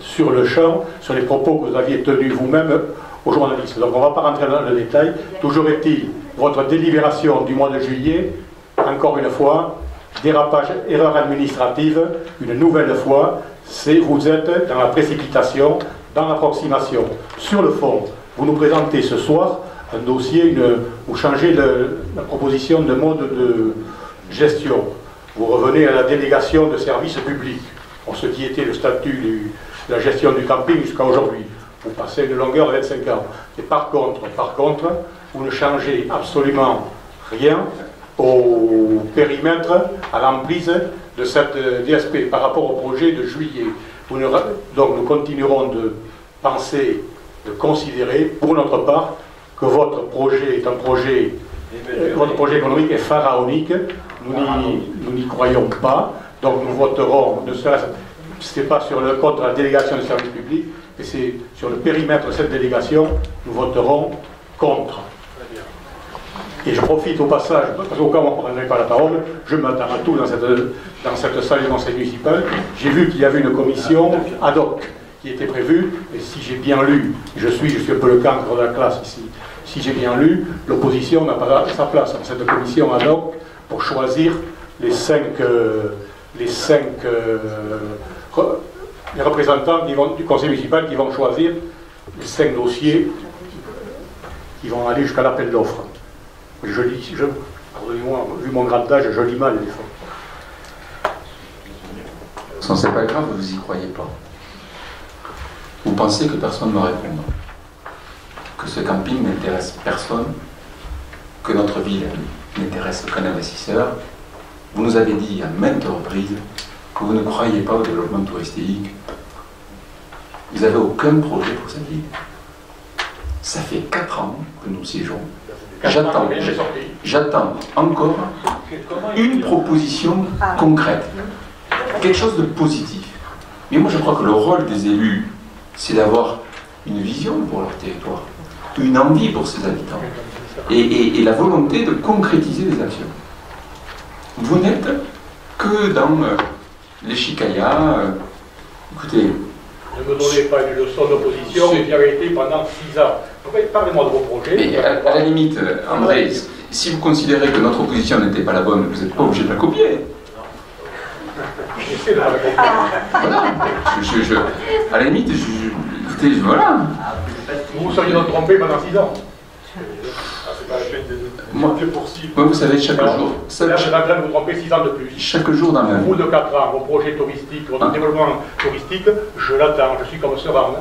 C: sur le champ, sur les propos que vous aviez tenus vous-même aux journalistes. Donc on ne va pas rentrer dans le détail. Toujours est-il, votre délibération du mois de juillet, encore une fois, dérapage, erreur administrative, une nouvelle fois, vous êtes dans la précipitation, dans l'approximation. Sur le fond, vous nous présentez ce soir un dossier, vous changez la proposition de mode de gestion. Vous revenez à la délégation de services publics, pour ce qui était le statut de la gestion du camping jusqu'à aujourd'hui. Vous passez une longueur de 25 ans. Et par contre, vous ne changez absolument rien au périmètre, à l'emprise de cette DSP par rapport au projet de juillet. Donc nous continuerons de penser, de considérer pour notre part que votre projet est un projet, votre projet économique est pharaonique. Nous n'y croyons pas. Donc nous voterons, ce n'est pas sur le contre la délégation du service public, mais c'est sur le périmètre de cette délégation, nous voterons contre. Et je profite au passage, parce qu'au cas où on ne prendrait pas la parole, je m'attends à tout dans cette salle du conseil municipal. J'ai vu qu'il y avait une commission ad hoc qui était prévue, et si j'ai bien lu, je suis un peu le cancre de la classe ici, si j'ai bien lu, l'opposition n'a pas sa place dans cette commission ad hoc pour choisir les représentants du conseil municipal qui vont choisir les 5 dossiers qui vont aller jusqu'à l'appel d'offres. Pardonnez-moi, vu mon grand âge, je lis mal des fois.
A: C'est pas grave, vous n'y croyez pas. Vous pensez que personne ne va répondre, que ce camping n'intéresse personne, que notre ville n'intéresse aucun investisseur. Vous nous avez dit à maintes reprises que vous ne croyez pas au développement touristique. Vous n'avez aucun projet pour cette ville. Ça fait 4 ans que nous siégeons. J'attends encore une proposition concrète, quelque chose de positif. Mais moi je crois que le rôle des élus, c'est d'avoir une vision pour leur territoire, une envie pour ses habitants, et la volonté de concrétiser des actions. Vous n'êtes que dans les chicayas. Écoutez,
C: ne me donnez pas une leçon d'opposition, j'ai été pendant 6 ans. Parlez-moi de vos projets.
A: Mais à la limite, André, si vous considérez que notre opposition n'était pas la bonne, vous n'êtes pas obligé de la copier. Voilà. À la limite, écoutez, voilà.
C: Vous seriez donc trompé pendant 6 ans. C'est pas la peine de...
A: Moi, vous savez, chaque jour.
C: Là, je suis en train de vous tromper 6 ans de plus.
A: Chaque jour dans ma vie.
C: Au bout de 4 ans, vos projets touristiques, votre développement touristique, je l'attends, je suis comme ce rang.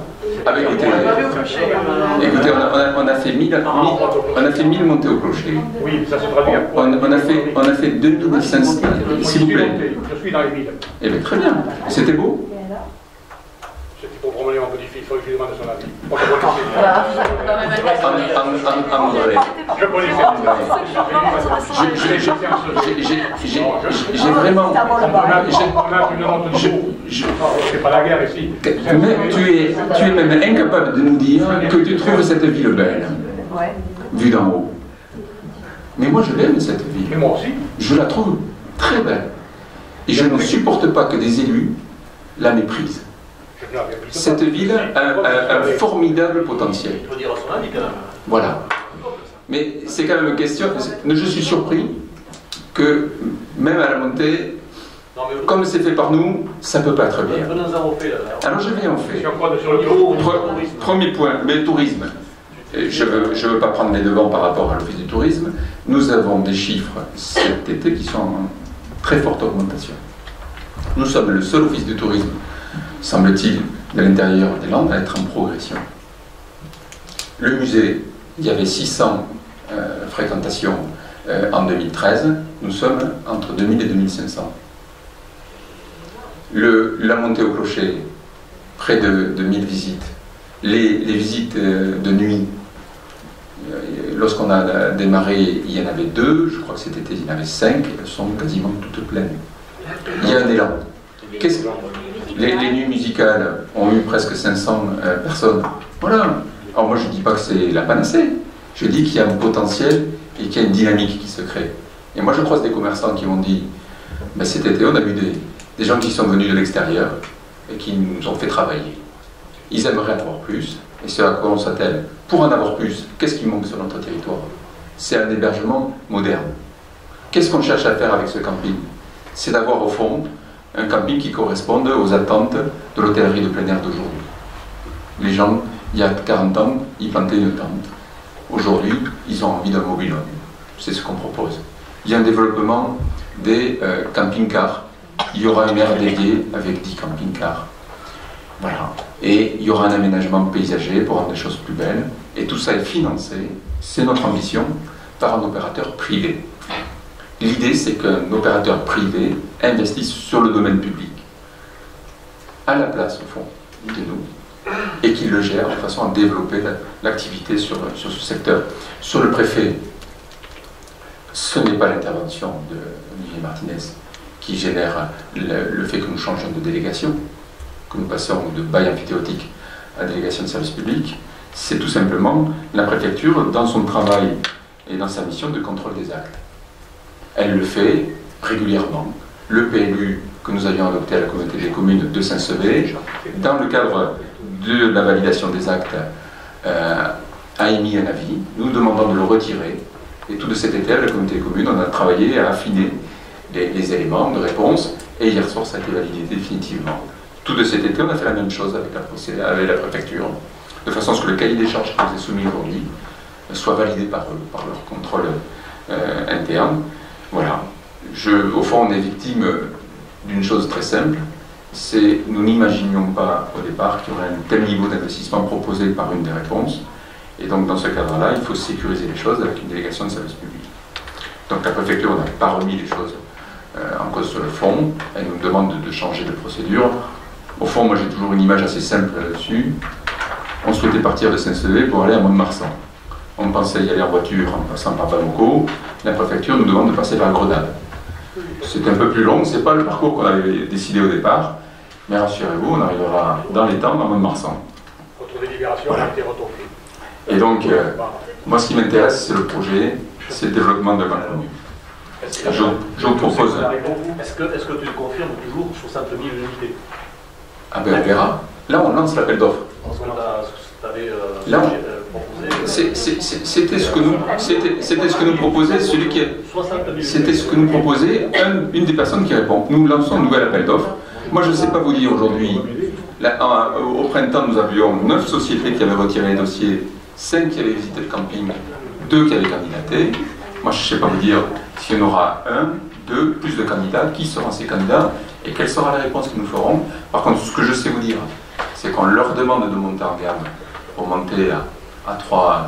A: Écoutez, on a fait 1000 montées au clocher.
C: Oui, mais ça se traduit à quoi?
A: On a fait 2500, s'il vous plaît.
C: Je suis dans les 1000.
A: Eh bien, très bien. C'était beau.
C: C'était pour promener mon petit-fils, il faut que je lui demande son avis. Je connais
A: j'ai vraiment...
C: C'est pas la guerre ici.
A: Mais tu es même incapable de nous dire que tu trouves cette ville belle, vue d'en haut. Mais moi, je l'aime, cette ville.
C: Mais moi aussi.
A: Je la trouve très belle. Et je ne supporte pas que des élus la méprisent. Cette ville a un formidable potentiel.
B: Il faut dire à son avis quand même.
A: Voilà. Mais c'est quand même une question. Je suis surpris que même à la montée, comme c'est fait par nous, ça ne peut pas être bien. Alors je viens en fait. Premier point, mais le tourisme. Je ne veux pas prendre les devants par rapport à l'Office du tourisme. Nous avons des chiffres cet été qui sont en très forte augmentation. Nous sommes le seul office du tourisme, semble-t-il, de l'intérieur des Landes à être en progression. Le musée, il y avait 600 fréquentations en 2013. Nous sommes entre 2000 et 2500. La montée au clocher, près de 1000 visites. Les visites de nuit, lorsqu'on a démarré, il y en avait 2, je crois que cet été il y en avait 5, elles sont quasiment toutes pleines. Il y a un élan. Les nuits musicales ont eu presque 500 personnes. Voilà. Alors moi je ne dis pas que c'est la panacée, je dis qu'il y a un potentiel et qu'il y a une dynamique qui se crée. Et moi je croise des commerçants qui m'ont dit, ben, cet été on a vu des gens qui sont venus de l'extérieur et qui nous ont fait travailler. Ils aimeraient en avoir plus, et c'est à quoi on s'attelle. Pour en avoir plus, qu'est-ce qui manque sur notre territoire? C'est un hébergement moderne. Qu'est-ce qu'on cherche à faire avec ce camping? C'est d'avoir au fond un camping qui corresponde aux attentes de l'hôtellerie de plein air d'aujourd'hui. Les gens, il y a 40 ans, ils plantaient une tente. Aujourd'hui, ils ont envie d'un mobil-home. C'est ce qu'on propose. Il y a un développement des camping-cars. Il y aura une aire dédiée avec 10 camping-cars. Voilà. Et il y aura un aménagement paysager pour rendre les choses plus belles. Et tout ça est financé, c'est notre ambition, par un opérateur privé. L'idée, c'est qu'un opérateur privé investisse sur le domaine public, à la place, au fond, de nous, et qu'il le gère de façon à développer l'activité sur ce secteur. Sur le préfet, ce n'est pas l'intervention d'Olivier Martinez qui génère le fait que nous changeons de délégation, que nous passons de bail amphithéotique à délégation de service public. C'est tout simplement la préfecture, dans son travail et dans sa mission de contrôle des actes. Elle le fait régulièrement. Le PLU que nous avions adopté à la communauté des communes de Saint-Sevé, dans le cadre de la validation des actes, a émis un avis. Nous demandons de le retirer. Et tout de cet été, à la communauté des communes, on a travaillé à affiner les éléments de réponse. Et hier soir, ça a été validé définitivement. Tout de cet été, on a fait la même chose avec la préfecture, de façon à ce que le cahier des charges qui nous est soumis aujourd'hui soit validé par eux, par leur contrôle interne. Voilà. Au fond, on est victime d'une chose très simple, c'est nous n'imaginions pas au départ qu'il y aurait un tel niveau d'investissement proposé par une des réponses. Et donc, dans ce cadre-là, il faut sécuriser les choses avec une délégation de service public. Donc, la préfecture n'a pas remis les choses en cause sur le fond. Elle nous demande de changer de procédure. Au fond, moi, j'ai toujours une image assez simple là-dessus. On souhaitait partir de Saint-Sevé pour aller à Mont-de-Marsan. On pensait y aller en voiture en passant par Bamako. La préfecture nous demande de passer par Grenade. C'est un peu plus long, c'est pas le parcours qu'on avait décidé au départ, mais rassurez-vous, on arrivera dans les temps à Mont-de-Marsan.
C: Votre délibération a été retoquée.
A: Et donc, moi, ce qui m'intéresse, c'est le projet, c'est le développement de la commune. Je vous propose...
B: Est-ce que tu le confirmes toujours 60 000 unités?
A: Ah ben, on verra. Là, on lance l'appel d'offres. Là, c'était ce que nous proposait celui qui c'était ce que nous proposait une des personnes qui répond. Nous lançons un nouvel appel d'offres. Moi, je ne sais pas vous dire aujourd'hui. Au printemps, nous avions 9 sociétés qui avaient retiré les dossiers, 5 qui avaient visité le camping, 2 qui avaient candidaté. Moi, je ne sais pas vous dire s'il y en aura un, deux, plus de candidats, qui seront ces candidats et quelle sera la réponse que nous ferons. Par contre, ce que je sais vous dire, c'est qu'on leur demande de monter en gamme pour monter à 3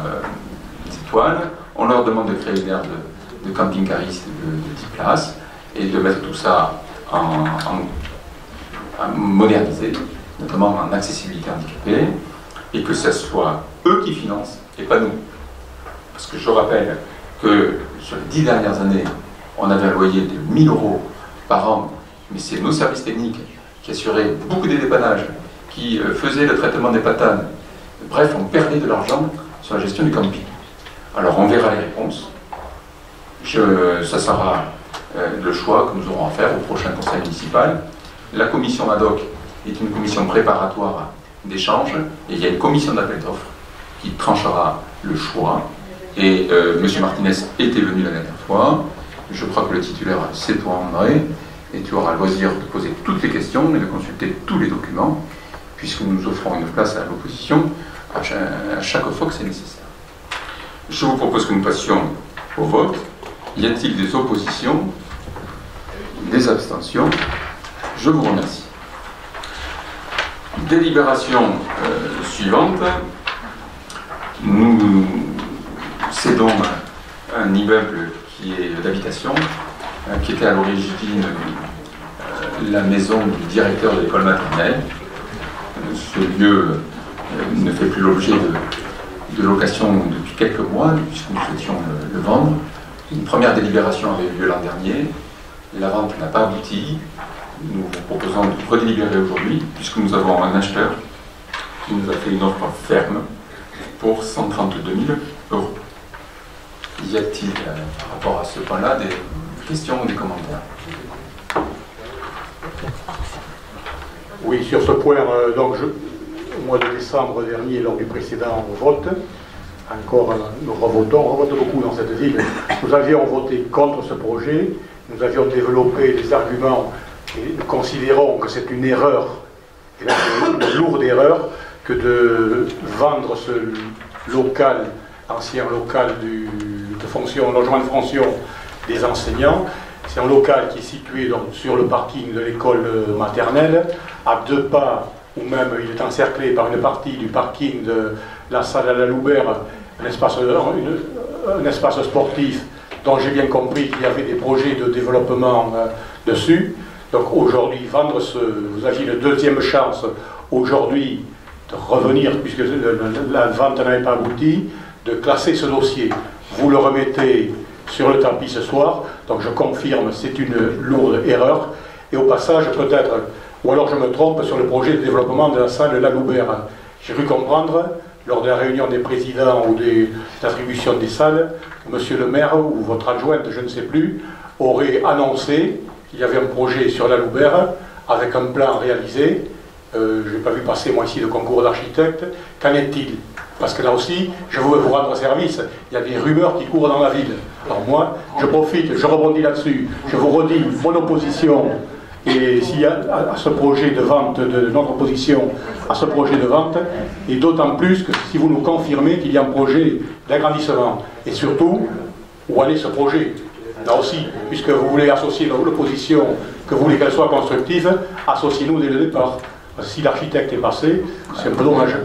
A: étoiles. On leur demande de créer une aire de camping-cariste de 10 places et de mettre tout ça à moderniser, notamment en accessibilité handicapée, et que ce soit eux qui financent et pas nous. Parce que je rappelle que sur les 10 dernières années, on avait un loyer de 1 000 € par an, mais c'est nos services techniques qui assuraient beaucoup des dépannages, qui faisaient le traitement des patanes. Bref, on perdait de l'argent sur la gestion du camping. Alors on verra les réponses. Ça sera le choix que nous aurons à faire au prochain conseil municipal. La commission ad hoc est une commission préparatoire d'échange, et il y a une commission d'appel d'offres qui tranchera le choix. Et M. Martinez était venu la dernière fois. Je crois que le titulaire, c'est toi, André, et tu auras le loisir de poser toutes les questions et de consulter tous les documents, puisque nous offrons une place à l'opposition à chaque fois que c'est nécessaire. Je vous propose que nous passions au vote. Y a-t-il des oppositions? Des abstentions? Je vous remercie. Délibération suivante. Nous cédons un immeuble qui est d'habitation, qui était à l'origine la maison du directeur de l'école maternelle. Ce lieu ne fait plus l'objet de location depuis quelques mois, puisque nous souhaitions le vendre. Une première délibération avait eu lieu l'an dernier. La vente n'a pas abouti. Nous vous proposons de redélibérer aujourd'hui, puisque nous avons un acheteur qui nous a fait une offre ferme pour 132 000 €. Y a-t-il, par rapport à ce point-là, des questions ou des commentaires?
C: Oui, sur ce point, donc au mois de décembre dernier, lors du précédent vote, encore nous revotons, on revote beaucoup dans cette ville, nous avions voté contre ce projet, nous avions développé des arguments et nous considérons que c'est une erreur, et là c'est une lourde erreur, que de vendre ce local, ancien local de fonction, logement de fonction des enseignants. C'est un local qui est situé donc, sur le parking de l'école maternelle, à 2 pas, ou même il est encerclé par une partie du parking de la salle à la Loubert, un espace sportif dont j'ai bien compris qu'il y avait des projets de développement dessus. Donc aujourd'hui, vendre vous aviez une deuxième chance aujourd'hui de revenir, puisque la vente n'avait pas abouti, de classer ce dossier. Vous le remettez sur le tapis ce soir, donc je confirme, c'est une lourde erreur. Et au passage, peut-être, ou alors je me trompe sur le projet de développement de la salle de la Loubert. J'ai cru comprendre, lors de la réunion des présidents ou des attributions des salles, que monsieur le maire ou votre adjointe, je ne sais plus, aurait annoncé qu'il y avait un projet sur la Loubert avec un plan réalisé. Je n'ai pas vu passer moi ici le concours d'architecte. Qu'en est-il? Parce que là aussi, je veux vous rendre service. Il y a des rumeurs qui courent dans la ville. Alors moi, je profite, je rebondis là-dessus. Je vous redis mon opposition. Et s'il y a à ce projet de vente, de notre opposition à ce projet de vente, et d'autant plus que si vous nous confirmez qu'il y a un projet d'agrandissement. Et surtout, où en est ce projet? Là aussi, puisque vous voulez associer l'opposition, que vous voulez qu'elle soit constructive, associez-nous dès le départ. Parce que si l'architecte est passé, c'est un peu dommage.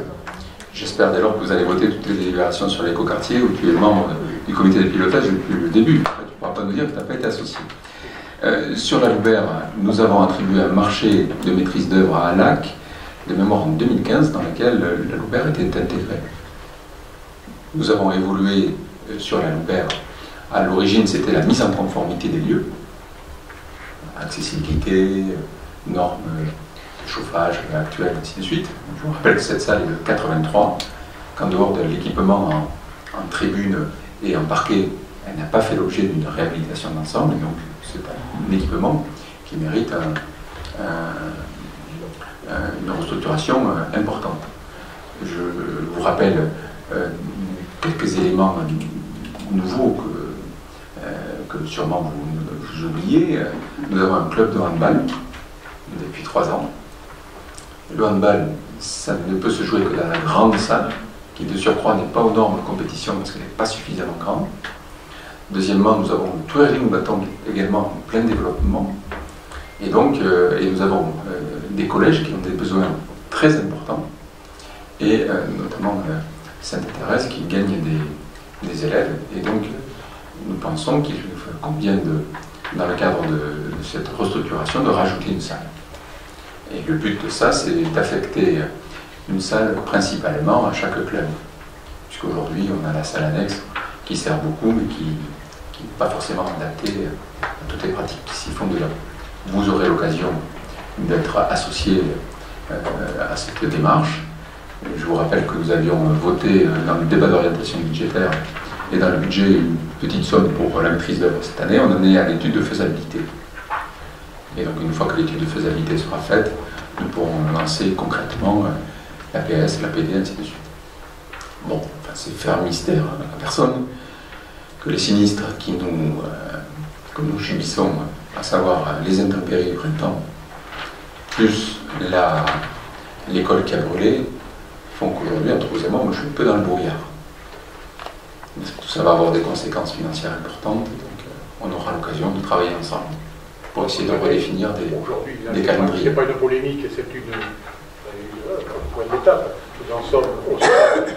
A: J'espère dès lors que vous allez voter toutes les délibérations sur l'écoquartier, où tu es membre du comité de pilotage depuis le début. Tu ne pourras pas nous dire que tu n'as pas été associé. Sur la Loubert, nous avons attribué un marché de maîtrise d'œuvre à ALAC, de mémoire en 2015, dans lequel la Loubert était intégrée. Nous avons évolué sur la Loubert. À l'origine, c'était la mise en conformité des lieux, accessibilité, normes chauffage actuel, ainsi de suite. Je vous rappelle que cette salle est de 83, qu'en dehors de l'équipement en tribune et en parquet, elle n'a pas fait l'objet d'une réhabilitation d'ensemble, donc c'est un équipement qui mérite une restructuration importante. Je vous rappelle quelques éléments nouveaux que sûrement vous oubliez. Nous avons un club de handball depuis 3 ans. Le handball, ça ne peut se jouer que dans la grande salle, qui de surcroît n'est pas aux normes de compétition parce qu'elle n'est pas suffisamment grande. Deuxièmement, nous avons le Touering-Bâton également en plein développement. Et donc, nous avons des collèges qui ont des besoins très importants, et notamment Sainte-Thérèse qui gagne des élèves. Et donc, nous pensons qu'il convient, dans le cadre de cette restructuration, de rajouter une salle. Et le but de ça, c'est d'affecter une salle principalement à chaque club. Puisqu'aujourd'hui, on a la salle annexe qui sert beaucoup, mais qui n'est pas forcément adaptée à toutes les pratiques qui s'y font déjà. Vous aurez l'occasion d'être associé à cette démarche. Je vous rappelle que nous avions voté dans le débat d'orientation budgétaire et dans le budget une petite somme pour la maîtrise d'œuvre cette année. On en est à l'étude de faisabilité. Et donc une fois que l'étude de faisabilité sera faite, nous pourrons lancer concrètement l'APS, l'APD, ainsi de suite. Bon, enfin, c'est faire mystère à personne que les sinistres que nous subissons, à savoir les intempéries du printemps, plus l'école qui a brûlé, font qu'aujourd'hui, entre vous et moi, je suis un peu dans le brouillard. Tout ça va avoir des conséquences financières importantes, donc on aura l'occasion de travailler ensemble pour essayer de redéfinir des calendriers.
C: Ce n'est pas une polémique, c'est un point d'étape. Nous en sommes au stade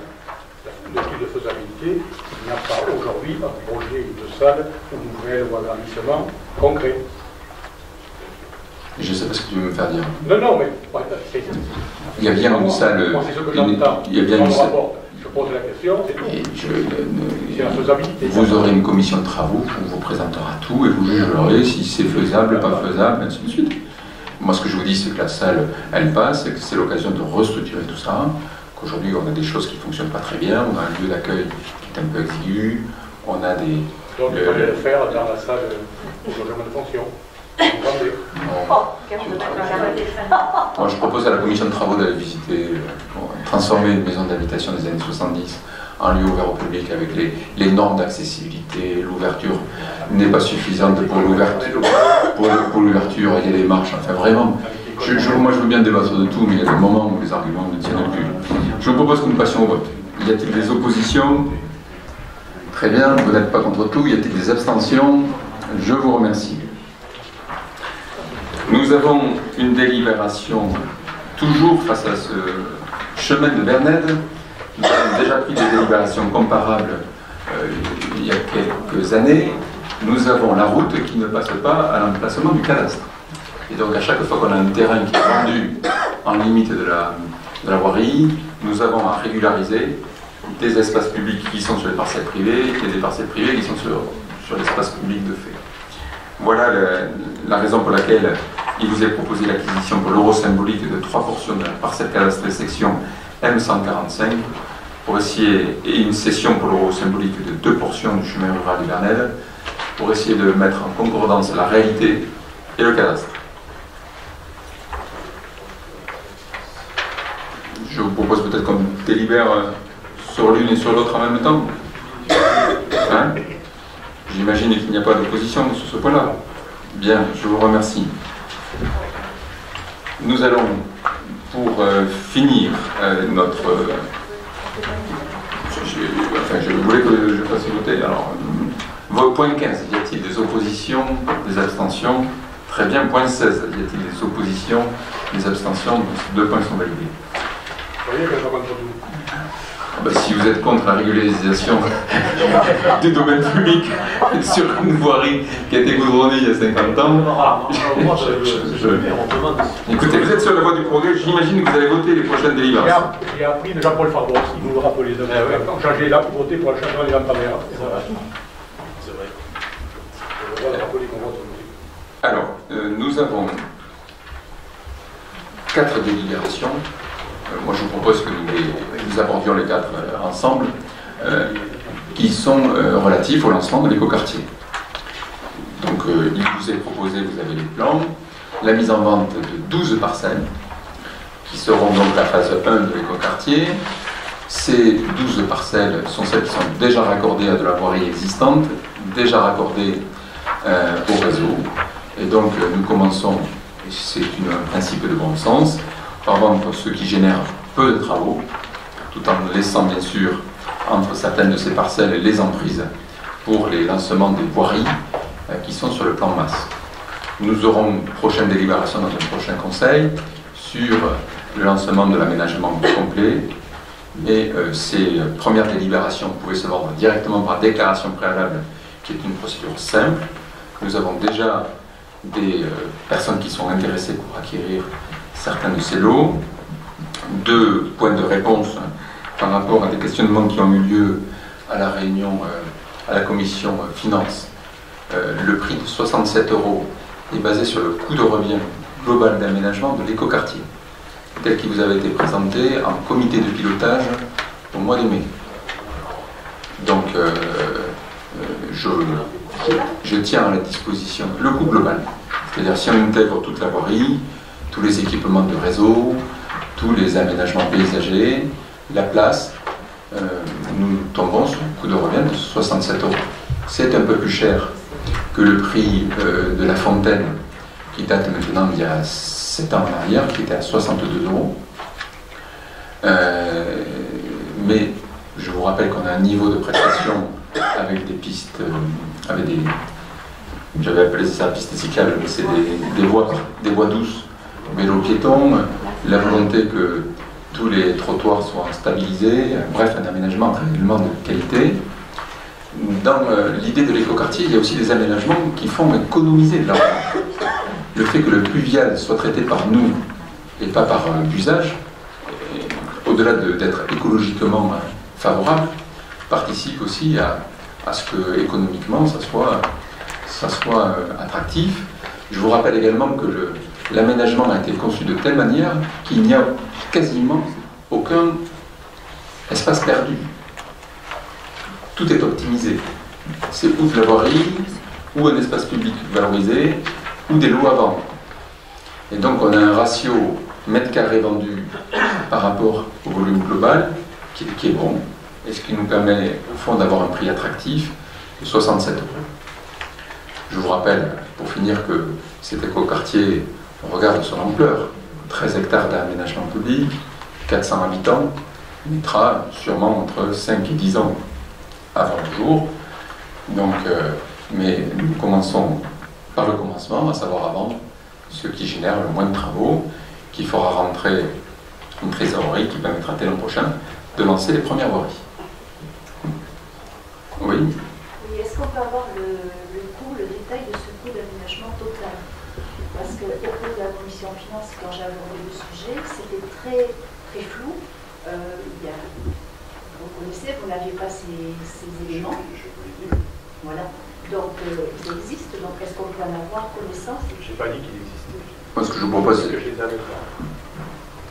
C: de l'étude de faisabilité. Il n'y a pas aujourd'hui un projet de salle ou nouvelle ou agrandissement concret.
A: Je ne sais pas ce que tu veux me faire dire.
C: Non, mais
A: il y a bien une salle.
C: Moi, c'est ce que j'entends.
A: Il y a bien une salle.
C: Je pose la question, c'est tout. C'est la faisabilité.
A: Vous aurez une commission de travaux, on vous présentera tout et vous jugerez si c'est faisable, pas faisable, ainsi de suite. Moi, ce que je vous dis, c'est que la salle, elle passe, et que c'est l'occasion de restructurer tout ça. Qu'aujourd'hui, on a des choses qui ne fonctionnent pas très bien, on a un lieu d'accueil qui est un peu exigu, on a des.
C: Donc, il fallait le faire dans la salle au logement de fonction.
A: Moi, je propose à la commission de travaux d'aller visiter, transformer une maison d'habitation des années 70 en lieu ouvert au public avec les normes d'accessibilité. L'ouverture n'est pas suffisante pour l'ouverture. Pour l'ouverture, il y a des marches. Enfin, vraiment, moi, je veux bien débattre de tout, mais il y a des moments où les arguments ne tiennent plus. Je vous propose que nous passions au vote. Y a-t-il des oppositions? Très bien, vous n'êtes pas contre tout. Y a-t-il des abstentions? Je vous remercie. Nous avons une délibération toujours face à ce chemin de Bernède. Nous avons déjà pris des délibérations comparables il y a quelques années. Nous avons la route qui ne passe pas à l'emplacement du cadastre. Et donc à chaque fois qu'on a un terrain qui est vendu en limite de la voirie, nous avons à régulariser des espaces publics qui sont sur les parcelles privées et des parcelles privées qui sont sur l'espace public de fait. Voilà la raison pour laquelle il vous est proposé l'acquisition pour l'euro symbolique de 3 portions de la parcelle cadastrale section M145 pour essayer, et une cession pour l'euro symbolique de 2 portions du chemin rural de Bernède pour essayer de mettre en concordance la réalité et le cadastre. Je vous propose peut-être qu'on délibère sur l'une et sur l'autre en même temps. Hein? J'imagine qu'il n'y a pas d'opposition sur ce point-là. Bien, je vous remercie. Nous allons, pour finir notre... je voulais que je fasse voter. Alors, point 15, y a-t-il des oppositions, des abstentions? Très bien. Point 16, y a-t-il des oppositions, des abstentions? Donc, ces 2 points sont validés.
C: Vous voyez que je contre tout.
A: Si vous êtes contre la régularisation du domaine public sur une voirie qui a été goudronnée il y a 50 ans, écoutez, vous êtes sur la voie du progrès, j'imagine que vous allez voter les prochaines délibérations.
C: J'ai appris de Jean-Paul Fabros, il nous le rappelait, on changeait là pour voter pour le changement des lampadaires.
B: C'est vrai.
A: Alors, nous avons 4 délibérations. Moi, je vous propose que nous abordions les 4 ensemble, qui sont relatifs au lancement de l'écoquartier. Donc, il vous est proposé, vous avez les plans, la mise en vente de 12 parcelles, qui seront donc la phase 1 de l'écoquartier. Ces 12 parcelles sont celles qui sont déjà raccordées à de la voirie existante, déjà raccordées au réseau. Et donc, nous commençons, et c'est un principe de bon sens, par vendre ce qui génère peu de travaux, tout en laissant bien sûr entre certaines de ces parcelles les emprises pour les lancements des voiries qui sont sur le plan masse. Nous aurons une prochaine délibération dans un prochain conseil sur le lancement de l'aménagement complet, mais ces premières délibérations pouvaient se vendre directement par déclaration préalable, qui est une procédure simple. Nous avons déjà des personnes qui sont intéressées pour acquérir certains de ces lots. 2 points de réponse par rapport à des questionnements qui ont eu lieu à la réunion à la commission finances. Le prix de 67 € est basé sur le coût de revient global d'aménagement de l'écoquartier, tel qu'il vous avait été présenté en comité de pilotage au mois de mai. Donc, je tiens à la disposition le coût global. C'est-à-dire si on intègre toute la voirie, tous les équipements de réseau, tous les aménagements paysagers, la place, nous tombons sur un coût de revient de 67 €. C'est un peu plus cher que le prix de la fontaine, qui date maintenant d'il y a 7 ans en arrière, qui était à 62 €. Mais je vous rappelle qu'on a un niveau de prestation avec des pistes, avec des... J'avais appelé ça piste cyclable, mais c'est des voies douces, vélo piéton, la volonté que tous les trottoirs soient stabilisés, bref, un aménagement réellement de qualité. Dans l'idée de l'écoquartier, il y a aussi des aménagements qui font économiser de l'argent. Le fait que le pluvial soit traité par nous et pas par l'usage, au-delà d'être écologiquement favorable, participe aussi à ce que économiquement ça soit attractif. Je vous rappelle également que l'aménagement a été conçu de telle manière qu'il n'y a quasiment aucun espace perdu. Tout est optimisé. C'est ou de la voirie, ou un espace public valorisé, ou des lots à vendre. Et donc on a un ratio mètre carré vendu par rapport au volume global qui est bon, et ce qui nous permet au fond d'avoir un prix attractif de 67 €. Je vous rappelle, pour finir, que cet écoquartier, on regarde son ampleur, 13 hectares d'aménagement public, 400 habitants, mettra sûrement entre 5 et 10 ans avant le jour. Donc, mais nous commençons par le commencement, à savoir avant, ce qui génère le moins de travaux, qui fera rentrer une trésorerie qui permettra dès l'an prochain de lancer les premières voiries. Oui.
J: Oui, est-ce qu'on peut avoir le coût, le détail de ce coût d'aménagement total? Parce qu'au cours de la commission finance, quand j'ai abordé le sujet, c'était très, très flou. Vous connaissez, vous n'aviez pas ces éléments. Voilà. Donc, ils existent. Donc, est-ce qu'on peut en avoir connaissance?
B: Je n'ai pas dit qu'il existait.
A: Moi, ce que je vous propose, c'est...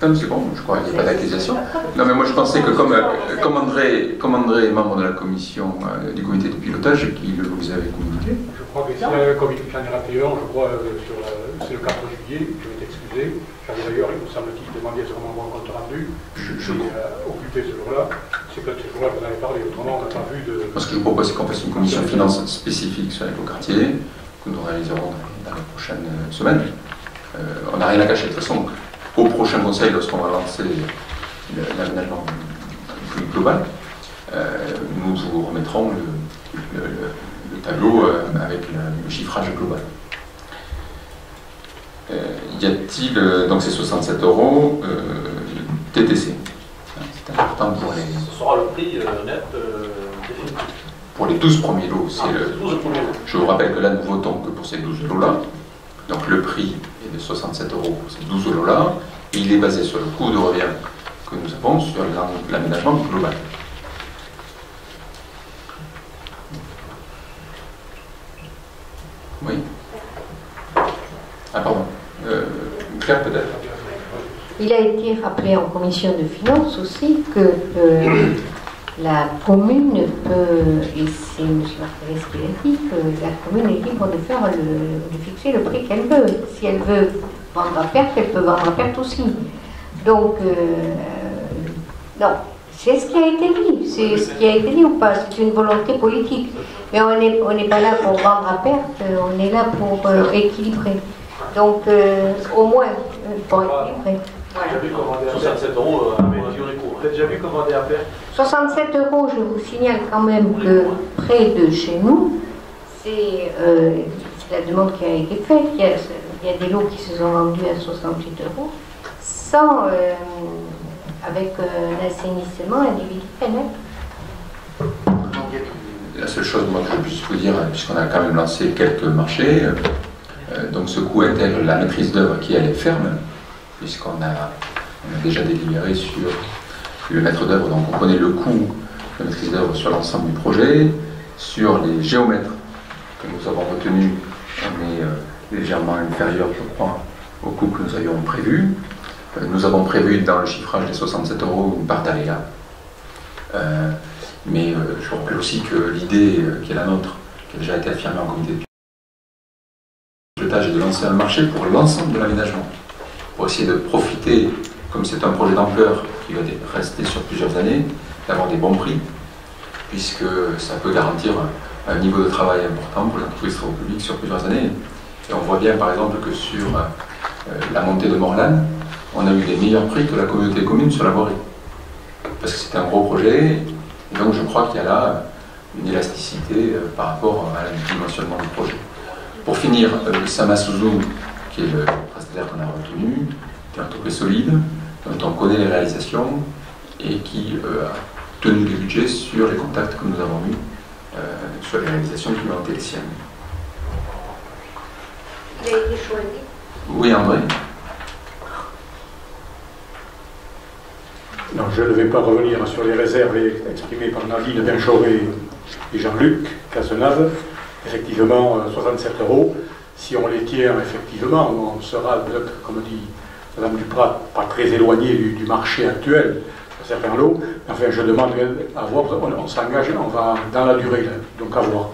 A: Non, c'est bon, je crois qu'il n'y a pas d'accusation. Non, mais moi, je pensais que comme André est membre de la commission, du comité de pilotage, qu'il vous avait communiqué.
C: Je crois que si un comité j'en ai rappelé un, je crois, c'est le 4 juillet, je vais t'excuser. J'avais d'ailleurs, il me semble-t-il, demandé à ce qu'on m'envoie un compte rendu. J'ai occupé ce jour-là. C'est peut-être ce jour-là que vous en avez parlé, autrement on n'a pas vu de...
A: Moi, ce que je vous propose, c'est qu'on fasse une commission finance spécifique sur l'écoquartier, que nous réaliserons dans les prochaines semaines. On n'a rien à cacher, de toute façon. Au prochain conseil, lorsqu'on va lancer l'aménagement plus global, nous vous remettrons le tableau avec le chiffrage global. Y a-t-il, donc c'est 67 €, TTC. C'est important pour les...
B: Ce sera le prix net définitif.
A: Pour les 12 premiers lots, je vous rappelle que là, nous votons que pour ces 12 lots-là. Donc le prix est de 67 € pour ces 12 lots-là, et il est basé sur le coût de revient que nous avons sur l'aménagement global. Oui. Ah pardon. Claire peut-être.
F: Il a été rappelé en commission de finances aussi que la commune peut, et c'est M. Martinez qui l'a dit, que la commune est libre de fixer le prix qu'elle veut. Si elle veut vendre à perte, elle peut vendre à perte aussi. Donc, non, c'est ce qui a été dit. C'est ce qui a été dit ou pas. C'est une volonté politique. Mais on n'est pas là pour vendre à perte, on est là pour équilibrer. Donc, au moins, pour équilibrer.
B: J'ai déjà vu commander à 67 euros, mais vous avez déjà vu commander à faire
F: 67 euros, je vous signale quand même que près de chez nous, c'est la demande qui a été faite. Il y a des lots qui se sont vendus à 68 euros, sans, avec l'assainissement individuel.
A: La seule chose moi, que je puisse vous dire, puisqu'on a quand même lancé quelques marchés, donc ce coût intègre la maîtrise d'œuvre qui elle est ferme, puisqu'on a déjà délibéré sur le maître d'œuvre, donc on connaît le coût de maîtrise d'œuvre sur l'ensemble du projet, sur les géomètres que nous avons retenus, on est légèrement inférieur, je crois, au coût que nous avions prévu. Nous avons prévu dans le chiffrage des 67 euros une part d'AREA. Mais je vous rappelle aussi que l'idée qui est la nôtre, qui a déjà été affirmée en comité de pilotage, est de lancer un marché pour l'ensemble de l'aménagement, pour essayer de profiter, comme c'est un projet d'ampleur qui va rester sur plusieurs années, d'avoir des bons prix, puisque ça peut garantir un niveau de travail important pour l'entreprise travaux publics sur plusieurs années. Et on voit bien par exemple que sur la montée de Morlanes, on a eu des meilleurs prix que la communauté de communes sur la voirie. Parce que c'était un gros projet, et donc je crois qu'il y a là une élasticité par rapport à un dimensionnement du projet. Pour finir, Samasuzu, qui est le prestataire qu'on a retenu, qui est une entreprise solide, dont on connaît les réalisations, et qui a tenu le budget sur les contacts que nous avons eus sur les réalisations qui ont été les siennes.
F: Il a été choisi.
A: Oui, André.
C: Non, je ne vais pas revenir sur les réserves exprimées par Nadine Benchoré et Jean-Luc Cazenave. Effectivement, 67 euros. Si on les tient, effectivement, on sera, comme dit Mme Duprat, pas très éloigné du marché actuel sur certains lots. Enfin, je demande à voir, on s'engage, on va dans la durée, là, donc à voir.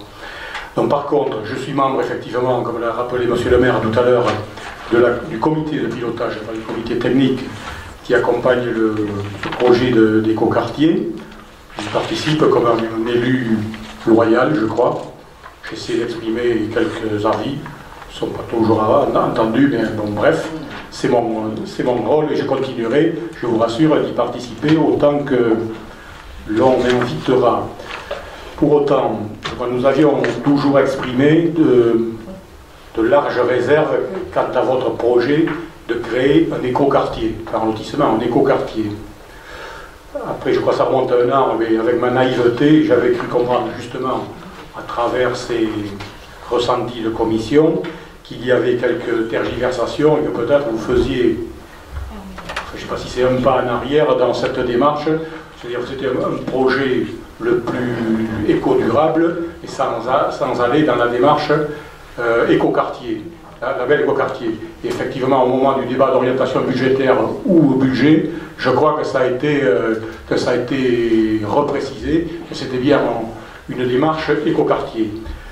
C: Donc, par contre, je suis membre, effectivement, comme l'a rappelé M. le maire tout à l'heure, du comité de pilotage, du comité technique qui accompagne le projet d'écoquartier. Je participe comme un élu loyal, je crois. J'essaie d'exprimer quelques avis. Ils ne sont pas toujours entendus, mais bon, bref, c'est mon rôle et je continuerai, je vous rassure, d'y participer autant que l'on m'invitera. Pour autant, nous avions toujours exprimé de larges réserves quant à votre projet de créer un écoquartier, un lotissement, un écoquartier. Après, je crois que ça remonte à un an, mais avec ma naïveté, j'avais cru comprendre justement, à travers ces ressentis de commission, qu'il y avait quelques tergiversations et que peut-être vous faisiez, je ne sais pas si c'est un pas en arrière dans cette démarche, c'est-à-dire que c'était un projet le plus éco-durable et sans aller dans la démarche écoquartier, label écoquartier. Et effectivement, au moment du débat d'orientation budgétaire ou au budget, je crois que ça a été reprécisé, que c'était bien une démarche écoquartier.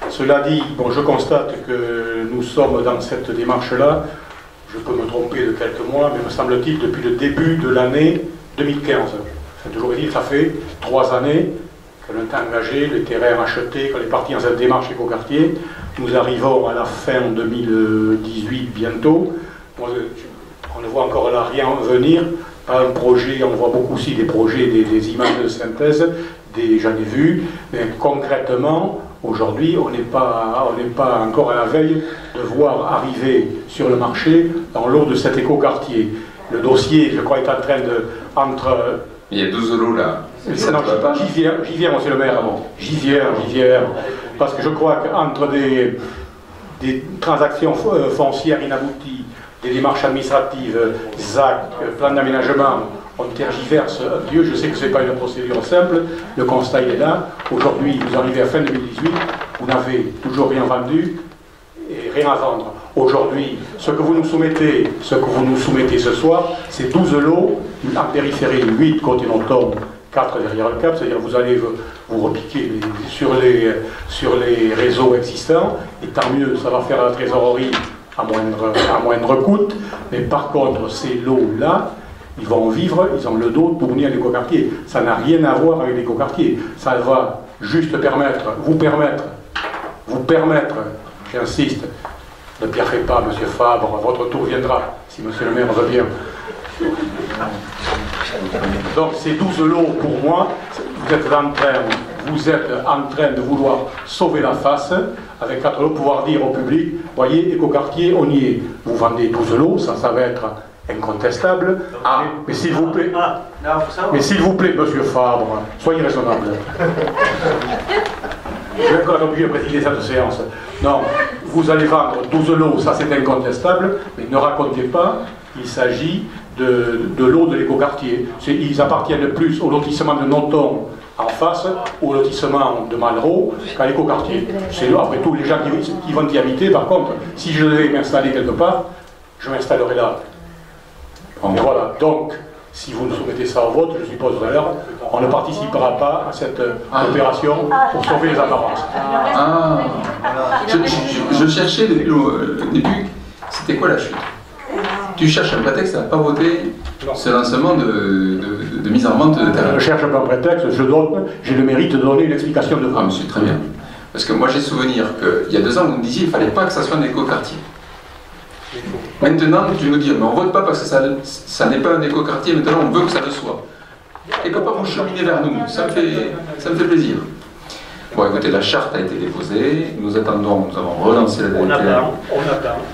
C: Cela dit, bon, je constate que nous sommes dans cette démarche-là, je peux me tromper de quelques mois, mais me semble-t-il depuis le début de l'année 2015. Enfin, toujours dit, ça fait 3 années que l'on est engagé, les terrains achetés, qu'on est parti dans cette démarche écoquartier. Nous arrivons à la fin 2018 bientôt. On ne voit encore là rien venir. Pas un projet, on voit beaucoup aussi des projets, des images de synthèse, j'en ai vu, mais concrètement, aujourd'hui, on n'est pas encore à la veille de voir arriver sur le marché dans l'eau de cet écoquartier. Le dossier, je crois, est en train de...
A: Il y a 12 lots là.
C: Non, j'y viens, monsieur le maire. J'y viens. Parce que je crois qu'entre des transactions foncières inabouties, des démarches administratives, ZAC, plan d'aménagement, on tergiverse un peu. Je sais que ce n'est pas une procédure simple. Le constat est là. Aujourd'hui, vous arrivez à fin 2018, vous n'avez toujours rien vendu et rien à vendre. Aujourd'hui, ce que vous nous soumettez ce soir, c'est 12 lots en périphérie, 8 côté Nothomb, 4 derrière le Cap, c'est-à-dire vous allez vous repiquer sur les réseaux existants, et tant mieux, ça va faire la trésorerie à moindre coût, mais par contre, ces lots-là, ils vont vivre, ils ont le dos tourné à l'écoquartier. Ça n'a rien à voir avec l'écoquartier. Ça va juste vous permettre, j'insiste, ne pierrez pas, monsieur Fabre, votre tour viendra, si monsieur le maire veut bien. Donc ces 12 lots, pour moi, vous êtes en train de vouloir sauver la face avec 4 lots, pouvoir dire au public, voyez, écoquartier, on y est. Vous vendez 12 lots, ça va être incontestable. Mais s'il vous plaît, monsieur Fabre, soyez raisonnable. Je vais encore obligé de présider cette séance. Non, vous allez vendre 12 lots, ça c'est incontestable, mais ne racontez pas qu'il s'agit de lots de l'écoquartier. Ils appartiennent plus au lotissement de Nothomb en face, au lotissement de Malraux, qu'à l'écoquartier. C'est là, après tout, les gens qui vont y habiter, par contre, si je devais m'installer quelque part, je m'installerai là. Et voilà, donc, si vous nous soumettez ça au vote, je suppose d'ailleurs, on ne participera pas à cette opération pour sauver les apparences.
A: Je cherchais au début, c'était quoi la chute? Tu cherches un prétexte à ne pas voter ce lancement de mise en vente de terrain.
C: Je cherche pas un prétexte, j'ai le mérite de donner une explication de vote.
A: Ah, monsieur, très bien. Parce que moi j'ai souvenir qu'il y a 2 ans, vous me disiez qu'il ne fallait pas que ça soit un écoquartier. Maintenant, tu nous dis, mais on ne vote pas parce que ça n'est pas un écoquartier, maintenant on veut que ça le soit. Quelque part, vous cheminez vers nous, ça me fait plaisir. Bon, écoutez, la charte a été déposée, nous avons relancé la DTR.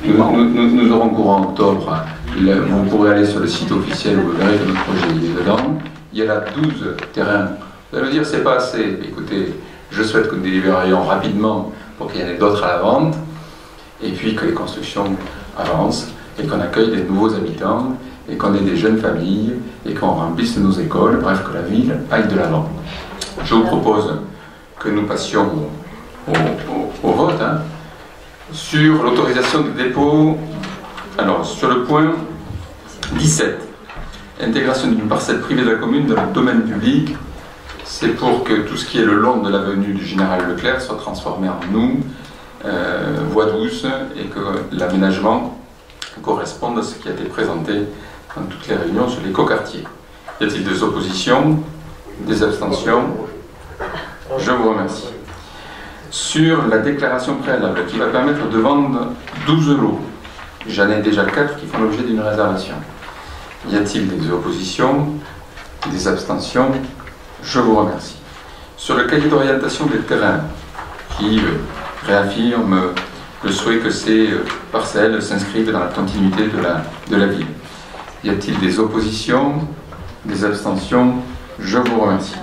A: Nous aurons courant octobre, vous pourrez aller sur le site officiel, vous verrez que notre projet est dedans. Il y a là 12 terrains. Vous allez me dire, c'est pas assez. Écoutez, je souhaite que nous délibérions rapidement pour qu'il y en ait d'autres à la vente, et puis que les constructions avancent, et qu'on accueille des nouveaux habitants, et qu'on ait des jeunes familles, et qu'on remplisse nos écoles, bref, que la ville aille de l'avant. Je vous propose que nous passions au vote sur l'autorisation de dépôt. Alors, sur le point 17, intégration d'une parcelle privée de la commune dans le domaine public, c'est pour que tout ce qui est le long de l'avenue du Général Leclerc soit transformé en voie douce, et que l'aménagement corresponde à ce qui a été présenté dans toutes les réunions sur l'écoquartier. Y a-t-il des oppositions, des abstentions? Je vous remercie. Sur la déclaration préalable qui va permettre de vendre 12 lots, j'en ai déjà 4 qui font l'objet d'une réservation. Y a-t-il des oppositions, des abstentions? Je vous remercie. Sur le cahier d'orientation des terrains qui réaffirme le souhait que ces parcelles s'inscrivent dans la continuité de la ville. Y a-t-il des oppositions, des abstentions? Je vous remercie.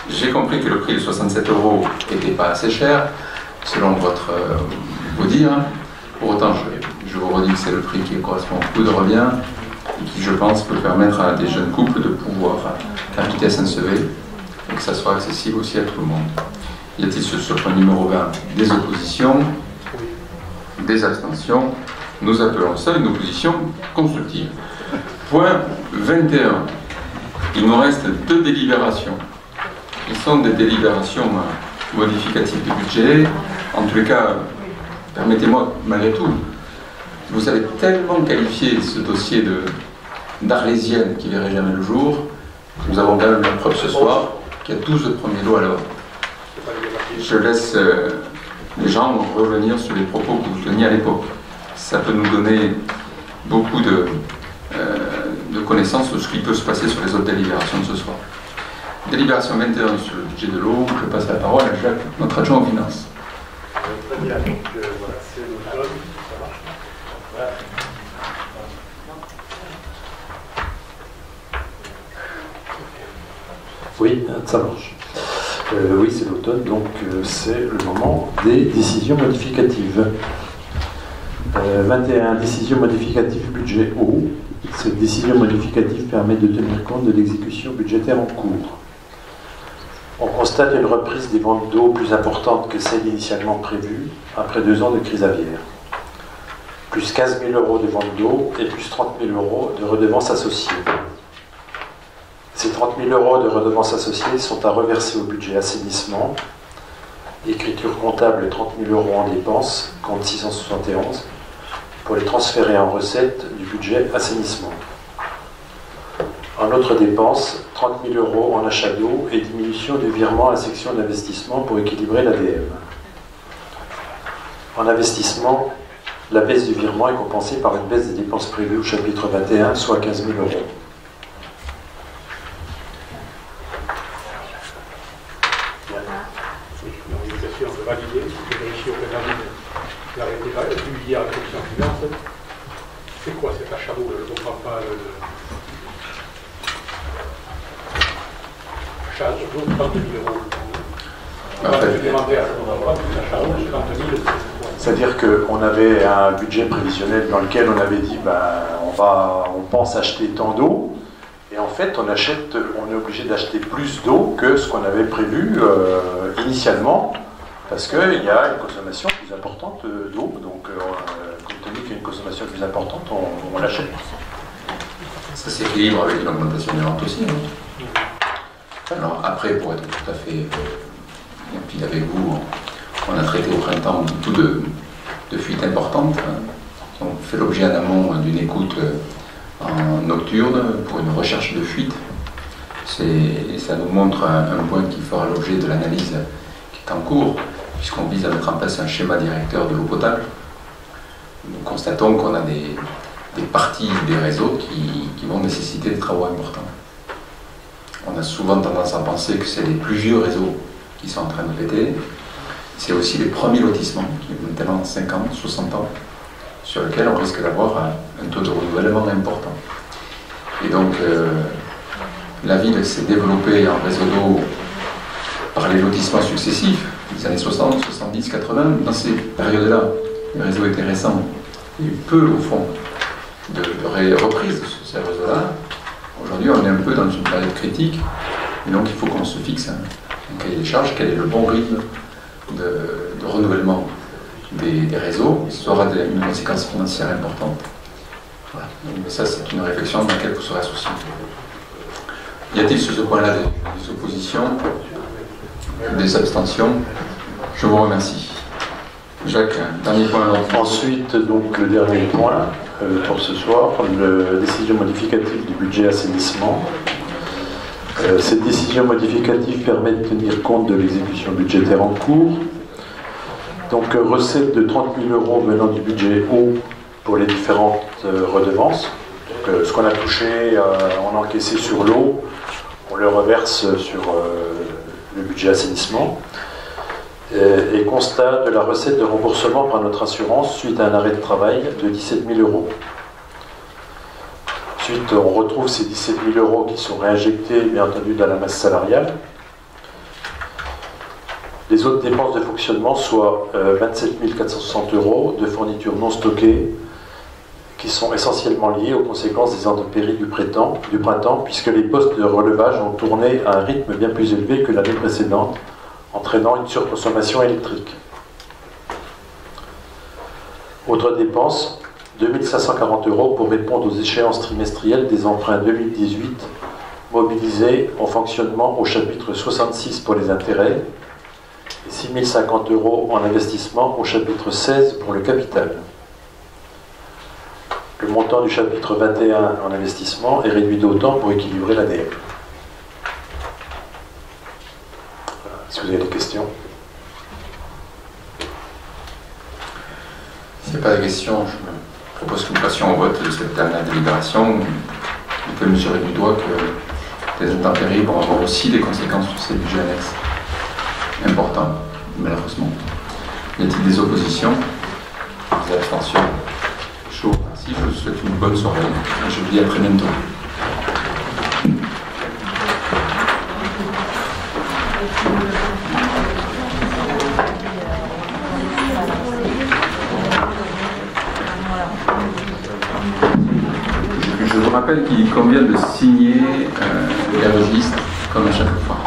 A: J'ai compris que le prix de 67 € n'était pas assez cher, selon vos dires. Pour autant, je vous redis que c'est le prix qui correspond au coût de revient et qui, je pense, peut permettre à des jeunes couples de pouvoir habiter à Saint-Sevé et que ça soit accessible aussi à tout le monde. Y a-t-il sur le point numéro 20 des oppositions, des abstentions? Nous appelons ça une opposition constructive. Point 21. Il nous reste 2 délibérations. Ils sont des délibérations modificatives du budget. En tous les cas, permettez-moi, malgré tout, vous avez tellement qualifié ce dossier d'arlésienne qui ne verrait jamais le jour. Nous avons quand même la preuve ce soir qu'il y a 12 premiers lots à l'ordre. Je laisse les gens revenir sur les propos que vous teniez à l'époque. Ça peut nous donner beaucoup de connaissances de ce qui peut se passer sur les autres délibérations de ce soir. Délibération 21 sur le budget de l'eau, je passe la parole à Jacques, notre adjoint aux finances.
B: Très bien, donc voilà, c'est l'automne, ça marche. Voilà.
D: Oui, ça marche. Oui, c'est l'automne, donc c'est le moment des décisions modificatives. 21, décision modificative budget eau. Cette décision modificative permet de tenir compte de l'exécution budgétaire en cours. On constate une reprise des ventes d'eau plus importante que celle initialement prévue après 2 ans de crise aviaire. Plus 15 000 € de ventes d'eau et plus 30 000 € de redevances associées. Ces 30 000 € de redevances associées sont à reverser au budget assainissement. Écriture comptable 30 000 € en dépenses, compte 671, pour les transférer en recettes du budget assainissement. En autres dépenses, 30 000 € en achat d'eau et diminution du virement à la section d'investissement pour équilibrer l'ADM. En investissement, La baisse du virement est compensée par une baisse des dépenses prévues au chapitre 21, soit 15 000 euros.
C: L'organisation de valider, de vérifier auprès de la ville l'arrêté publié à la commission finance. C'est quoi cet achat d'eau? Je ne comprends pas achat d'eau de 30 000 euros.
D: C'est-à-dire qu'on avait un budget prévisionnel dans lequel on avait dit on pense acheter tant d'eau, et en fait on est obligé d'acheter plus d'eau que ce qu'on avait prévu initialement, parce qu'il y a une consommation plus importante d'eau, donc compte tenu qu'il y a une consommation plus importante, on l'achète.
A: Ça s'équilibre avec l'augmentation des ventes aussi. Alors après, pour être tout à fait limpide avec vous, on a traité au printemps tout de fuites importantes. On fait l'objet en amont d'une écoute en nocturne pour une recherche de fuite. Ça nous montre un point qui fera l'objet de l'analyse qui est en cours, puisqu'on vise à mettre en place un schéma directeur de l'eau potable. Nous constatons qu'on a des parties des réseaux qui vont nécessiter des travaux importants. On a souvent tendance à penser que c'est les plus vieux réseaux qui sont en train de péter. C'est aussi les premiers lotissements qui ont maintenant 50, 60 ans, sur lesquels on risque d'avoir un taux de renouvellement important. Et donc, la ville s'est développée en réseau d'eau par les lotissements successifs, des années 60, 70, 80. Dans ces périodes-là, les réseaux étaient récents. Il y a eu peu, au fond, de reprise de ces réseaux-là. Aujourd'hui, on est un peu dans une période critique, et donc il faut qu'on se fixe un cahier des charges, quel est le bon rythme de renouvellement des réseaux. Ça aura une conséquence financière importante. Voilà. Donc, ça, c'est une réflexion dans laquelle vous serez associés. Y a-t-il sur ce point-là des oppositions, des abstentions? Je vous remercie. Jacques, dernier point.
D: Ensuite, donc, le dernier point pour ce soir, la décision modificative du budget assainissement. Cette décision modificative permet de tenir compte de l'exécution budgétaire en cours. Donc, recette de 30 000 euros venant du budget eau pour les différentes redevances. Donc, ce qu'on a touché, on a encaissé sur l'eau, on le reverse sur le budget assainissement. Et constat de la recette de remboursement par notre assurance suite à un arrêt de travail de 17 000 euros. Ensuite, on retrouve ces 17 000 euros qui sont réinjectés, bien entendu, dans la masse salariale. Les autres dépenses de fonctionnement, soit 27 460 euros de fournitures non stockées, qui sont essentiellement liées aux conséquences des intempéries du printemps, puisque les postes de relevage ont tourné à un rythme bien plus élevé que l'année précédente, entraînant une surconsommation électrique. Autres dépenses, 2 540 euros pour répondre aux échéances trimestrielles des emprunts 2018 mobilisés en fonctionnement au chapitre 66 pour les intérêts et 6 050 euros en investissement au chapitre 16 pour le capital. Le montant du chapitre 21 en investissement est réduit d'autant pour équilibrer l'année. Est-ce que vous avez des questions?
A: S'il n'y a pas de questions, je propose que nous passions au vote de cette dernière délibération. Vous pouvez mesurer du doigt que les intempéries vont avoir aussi des conséquences sur ces budgets annexes importants, malheureusement. Y a-t-il des oppositions? Des abstentions? Je vous remercie, je vous souhaite une bonne soirée. Je vous dis à très bientôt. Je vous rappelle qu'il convient de signer les registres comme à chaque fois.